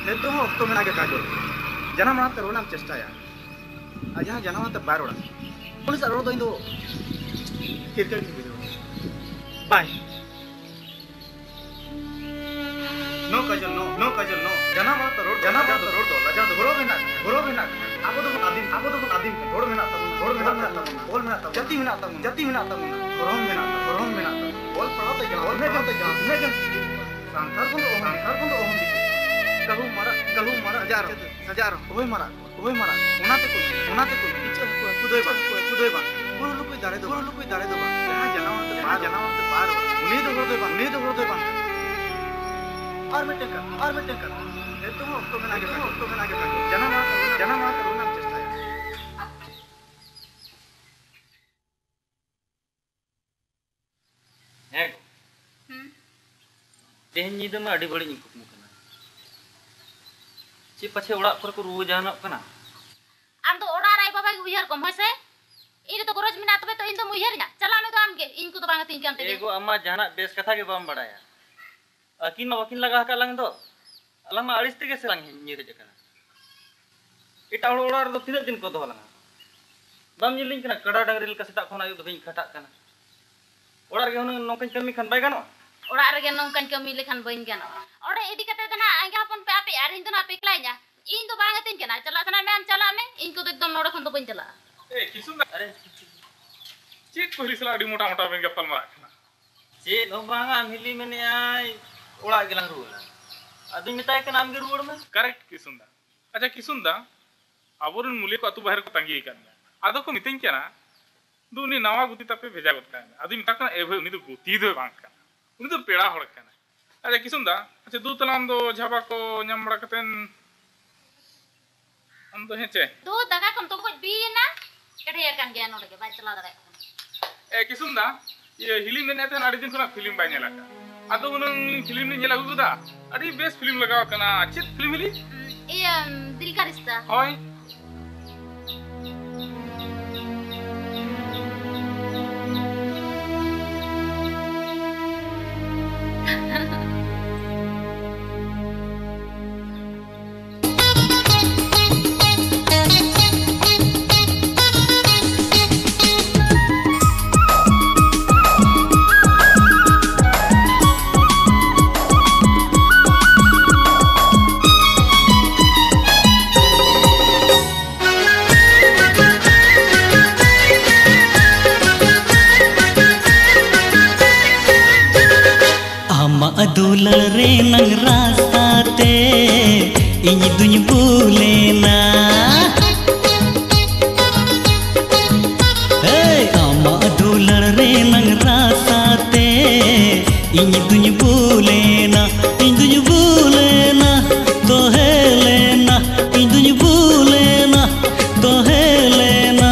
नेतो हो तो मेना के काजो जना मा ते रोनाम चेष्टाया आ जहां जनावन ते बार ओड़ा पुलिस रोड दो इंदो किरकिर की वीडियो बाय नो काजल नो जना मा ते रोड दो लजा दो गोरो बिना आबो दो आदिम रोड में ना बोल में ना जति में ना गोरम में ना बोल पड़ा तो जाओ में जन संसार को ओम कहू मारा हजार ओय मारा ओनाते को इचे कुदोय बा पुरो लुकुय दारे दो जहां जनावन ते बार उनी दो होदोय बा और मिटे कर ये तो तो में आगे जना मा रोना चेष्टा है तेहन नींद में अड़ी बड़ी कुकमु कना चे पछे ओड़ा पर को रुवा जानो कना आम तो ओड़ा राय बाबा के उयहर कम होइसे इरे तो गरज मिना तबे तो इन तो उयहर ना चला में तो आम के इनको तो बांगा तीन कामते एगो अम्मा जाना बेस कथा के बाम बड़ाया अकिन मा वकिल लगा का लंग दो अलंग मा अड़िस तेगे से लंग नीरे जकना इटा ओड़ा रो तीन दिन को दो लंग बाम जिलिंग कना कड़ा डंगरी का सेटा खोना दो बिन खटा कना ओड़ा रे हुन नोकन कमी खन बाय गानो ओड़ा रे नोकन कमी लेखन बइन गानो ओड़ा इदी कते तना आंगा अपन पे आपे यार इन तो ना पेकलाइया इन तो बांगा तीन कना चला तना मैं चला में इनको तो एकदम नोड़ा खन तो बइन चला ए किसुम अरे चेक कोहली सला अडी मोटा बेन गप्पल मारा कना चे नो बांगा मिली मने आय ओड़ा गेला रुवा अदि मिताय के नाम के रुवड़ में करेक्ट किसुंदा अच्छा किसुंदा आबोरन मूल्य को अतु बाहर को तंगी कर आदो को मितिन केना दुनी नवा गुती तपे भेजा गत काना अदि मिता कना एभे उनी दो गुती दो बांग काना उनी दो पेड़ा होड़ काना अच्छा किसुंदा अच्छा दू तलाम दो झाबा को ñam बड़ा कतेन हम तो हेचे दो दगा कम तो कुछ भी ना कढ़े कान गया नोड़ के बाय चला दरे ए किसुंदा ये हिली ने नेते अडी दिन खना फिल्म बाय नेला का आदो उन फिल्म ने नेला गुदा अडी बेस्ट फिल्म लगाव कना चित फिल्म हिली ए दिल का रिश्ता होय दुलड़ रे नंग रास्ता ते इन दुन बुलेना अम्मा दुलड़ रे नंग रास्ता ते इन दुन बुलेना तो है लेना इन दुन बुलेना तो है लेना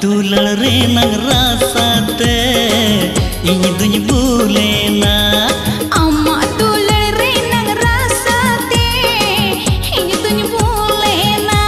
दुलड़ रे नंग रास्ता ते इन दुन बुलेना अम्मा दुलड़ रे नंग रास्ता ते इन दुन बुलेना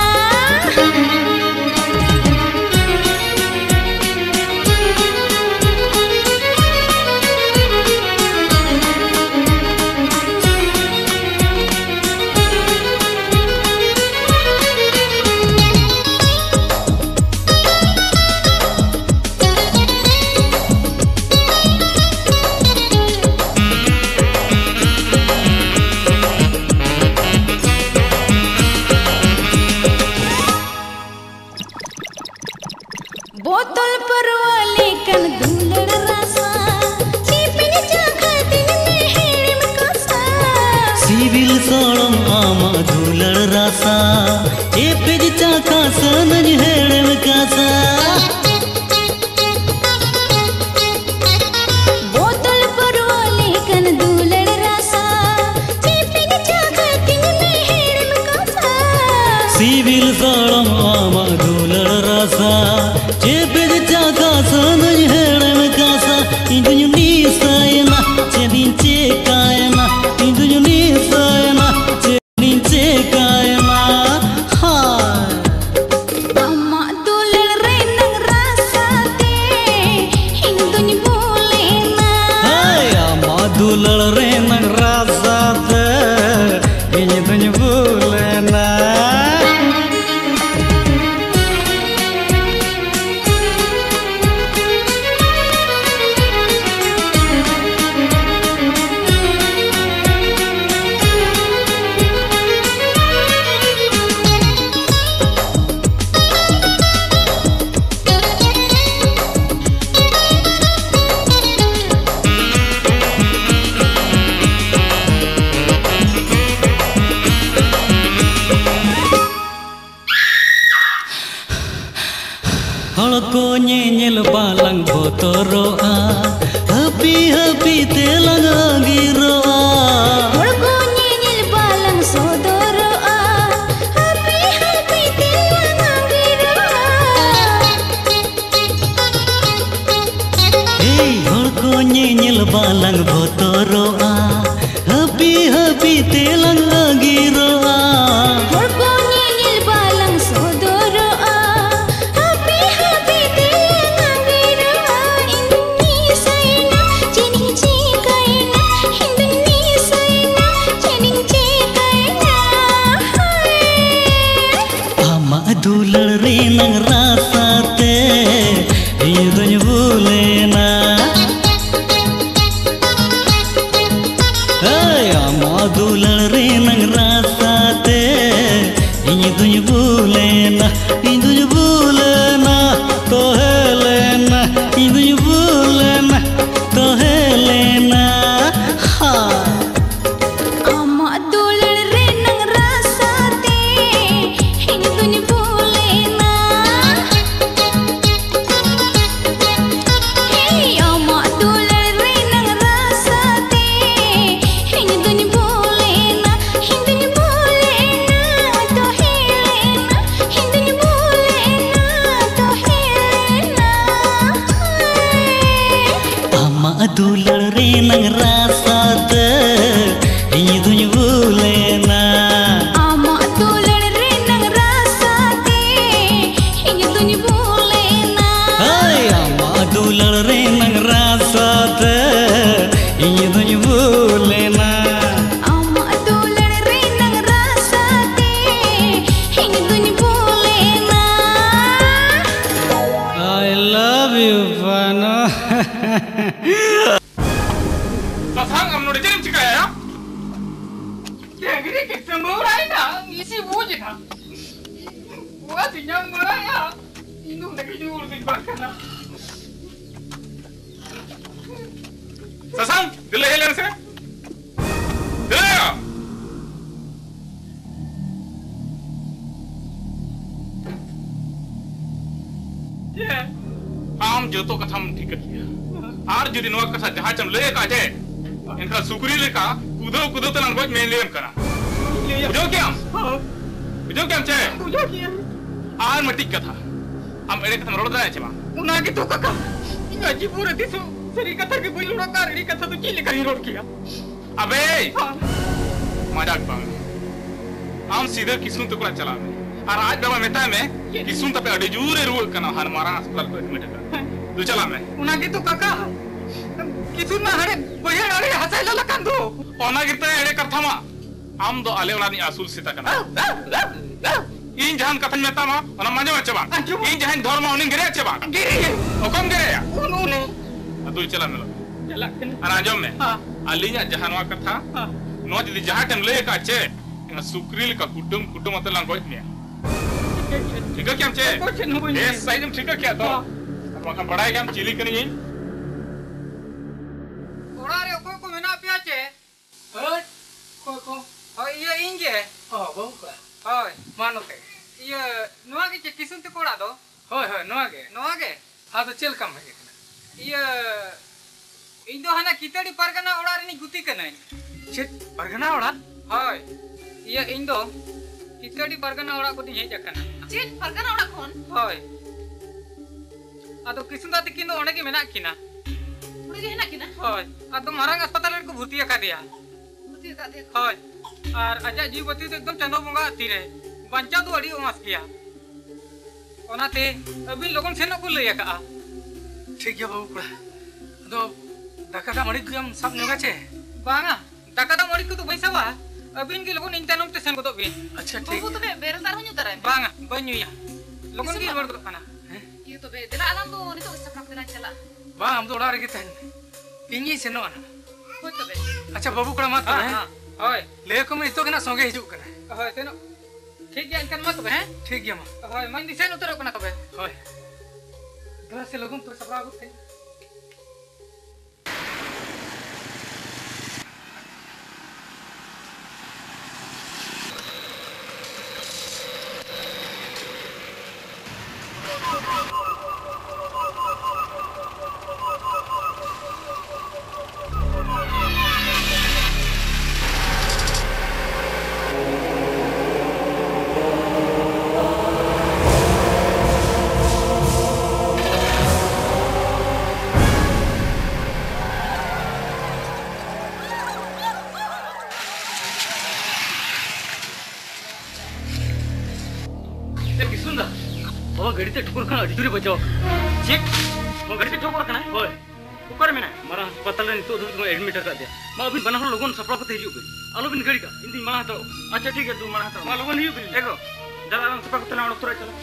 बोतल पर वाले कन दुलड़ रासा सीपिन चाखा दिन में हेड़ में कसा सिविल सोड़म आमा दुलड़ रासा ए पेज चाका सनज हेड़ में कासा बासा चेबेद जागा सनज हेड़म कासा इंदुनु नीसायना चेदिन चेकायना इंदुनु नीसायना चेदिन चेकायना हाय अम्मा दुलल रे नंग रासाते इंदुनु बोलेना हाय अम्मा दुलल रे नंग रासाते इंदुनु बोलेना को nyel balang botoroa happy happy telang agiroa Orgo nyel balang sodoroa happy happy telang agiroa hey orgo nyel balang botoroa happy happy telang agiroa Orgo nyel balang sodoroa दुलड़ रे नंग रासाते इंदुनु बोलेना hey अम्मा दुलड़ रे नंग रासाते इंदुनु बोलेना तो हेलेना इंदुनु बोलेना तो हेलेना हाय अम्मा दुलड़ रे नंग रासाते इंदुनु बोलेना hey अम्मा दुलड़ रे नंग रासाते इंदुनु बोलेना तो हेलेना इंदुनु बोलेना तो हेलेना अम्मा दुलड़ रे नंग रासाते इंदुनु बोलेना अम्मा दुलड़ रे नंग रासाते इंदुनु बोलेना hey अम्मा दुलड़ रे नंग रासाते इंदुनु बोलेना अम्मा दुलड़ रे नंग रासाते इंदुनु बोलेना I love you Pano Sasang am node jerim chikaya ya Giri ke semburai na isi buji na Buat yang murai ya Indung lagi jujur di bakana Sasang dile helen se dile ya आम जोतो कथा ठीक किया आर जुदी नवा कथा जहां चम ले का जे इनका सुकरी ले का कुदो कुदो तन गज में लेम करा बुझो क्या चे आर मटिक कथा हम एड़े कथा रोड दाए छमा उना के तो काका इना जी पूरे दिसो सरी कथा के बोल रोड का रेडी कथा तो की लेकर रोड किया अबे मजाक बांग हम सीधे किस्म तो चला में और आज बाबा मेता में किस्म तपे अड़ी जूरे रूल कना हन मारा अस्पताल को एडमिट कर तू चला में उना के तो काका किस्म ना हरे बहे अड़ी हसे ललकन दो ओना गिरते एड़े करथमा हम दो आले वाला नी असूल सीता कना इन जहान कथन मेता मा ओना माजे चबा इन जहान धर्म उनी गिरे चबा गिरे हुकम गिरे या उन्होंने तू चला मिलो चला अराजम में अलिया जहानवा कथा नो जदी जहां टम ले का चे सुक्रिल का कुटुम अतला गोज में ठीक है क्या चे ये साइड में ठीक है क्या तो वहां बड़ा क्या चिली कनी ओरा रे को मेना पिया चे हट को ये इंगे हां बहुका हाय मानोते ये नोआ के किसुन ते कोड़ा दो होय होय नोआ के हां तो चल कम है ये इन दो हना कितड़ी परगना ओड़ा रे नी गुती कनाई छे परगना ओड़ा हाय ये इन दो कितड़ी परगना ओड़ा को दी हे जकना छे परगना ओड़ा कोन हाय आदो किसुंदा तकिन दो ओने के मेना किना उड़ी के हेना किना होय आदो मारांग अस्पताल रे को भर्ती का दिया होय और आजा जीवती तो एकदम चंदो बंगा तीरे बंचा दो अड़ी ओमास किया ओनाते अभी लोगन सेनो को लय का ठीक है बाबू कड़ा दो दाका दा मड़ी जम सब नगा छे बांगा दाका दा मड़ी को तो बैसावा अबिन के लोगन इंतनम ते सेन को तो बिन अच्छा ठीक वो तो बे बेरल दार हन्यु दराय बांगा बन्युया लोगन की वर खाना ये तो बे देला आलम दो नितो सपना देला चला बा हम तो उड़ा रे तहन इन्ही सेनो आना होय तो बे अच्छा बाबू कड़ा मत हां होय ले को मैं तो केना संगे हिजुक कना होय तेनो ठीक गया इनकन मत बे ठीक गया मा होय मन दिसेन उतर कना कबे होय घर से लोगन तो सपरा को थे गाड़ी ते ठुकुर खाना अड़ी बचाओ चेक वो गाड़ी ते ठुकुर खाना होय ऊपर में ना मारा अस्पताल रे तो दो एडमिट कर दिया मा अभी बना लोगन सपरा को तेजी उबे आलो बिन गाड़ी का इंदी मारा तो अच्छा ठीक है तू मारा तो मा लोगन ही उबे देखो जरा सपरा को तना उतरा चलो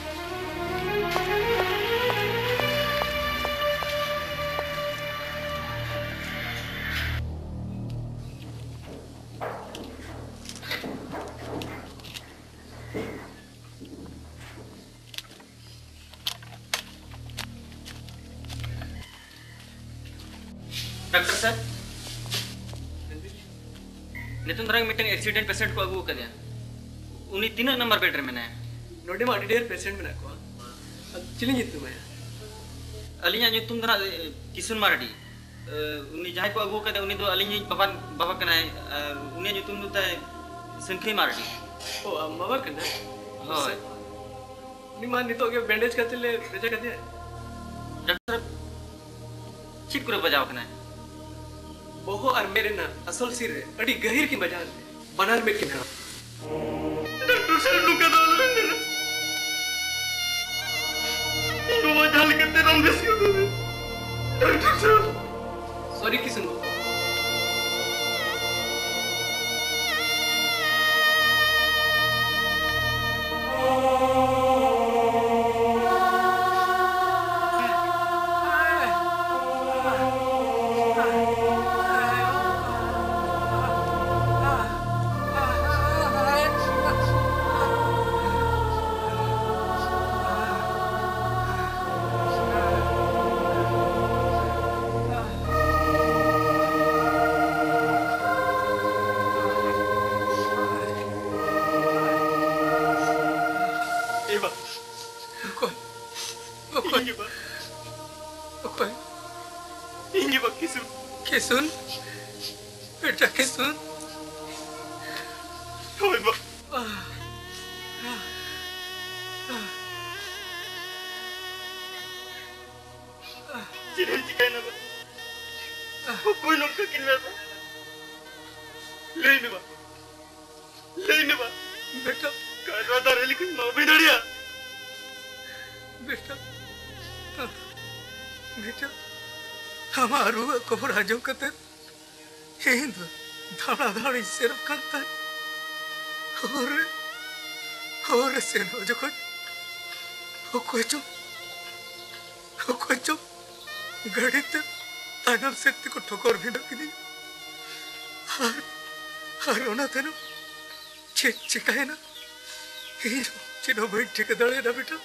डॉक्टर सर नितुन दरंग मीटिंग एक्सीडेंट पेशेंट को अगू कर दिया उनी तीन नंबर बेड रे मेना नोडे मा डेर पेशेंट मेना को चिलिंग इतु मैं अलिया नितुन दरा किसुन मारडी उनी जाय को अगू कर उनी दो अलिया बाबा बाबा कना उनी नितुन दो ताय संखी मारडी ओ बाबा कना होय नि मान नितो के बैंडेज करते ले भेजा कर दिया डॉक्टर ठीक करे बजाओ कना बोहो और मेरे ना असल सिर अड़ी गहिर की बजान बनार में किना डॉक्टर साहब नुका डाल मेरा तो वो जाल करते रम बेस डॉक्टर साहब सॉरी किसन किसुन बेटा किसुन होय बा चिरे चिकाय ना बा कोई लोग का किन में लेने बा बेटा काटवा दारे लेकिन मां भी डरिया बेटा बेटा हमारू कोबरा जो कते हिंद धाड़ा धाड़ी सिर करता और से नो जो कोई गाड़ी ते तानम से को ठोकर भी लगी दी हर ओना तेनो चिकाए ना ही चिनो भाई ठेकेदार ना बेटा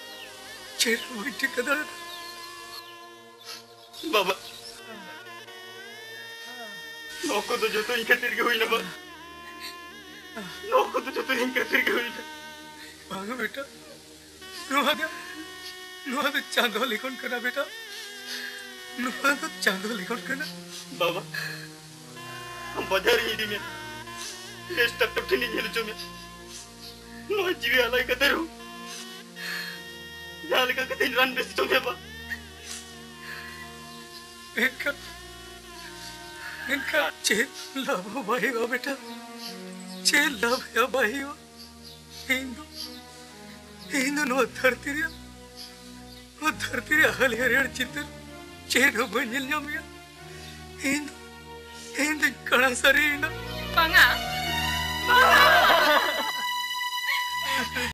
चिनो भाई ठेकेदार बाबा नौको तो जो तो इनके तीर के हुई ना बा नौको तो जो तो इनके तीर के हुई ना बांगा बेटा नुआ तो चांदो लिखोन करना बेटा नुआ तो चांदो लिखोन करना बाबा हम बाजार ही दी में लेस्ट तक तक नहीं जेल जो में नुआ जीवे आलाई कते रू जाल का कते रन बेस जो में बा इनका चेत लाभ भाई हो बेटा चेत लाभ या भाई हो हिंदू नो धरती रे हाल हेरेड़ चित्र चेन बंजल नामिया हिंदू कड़ा सरी ना बांगा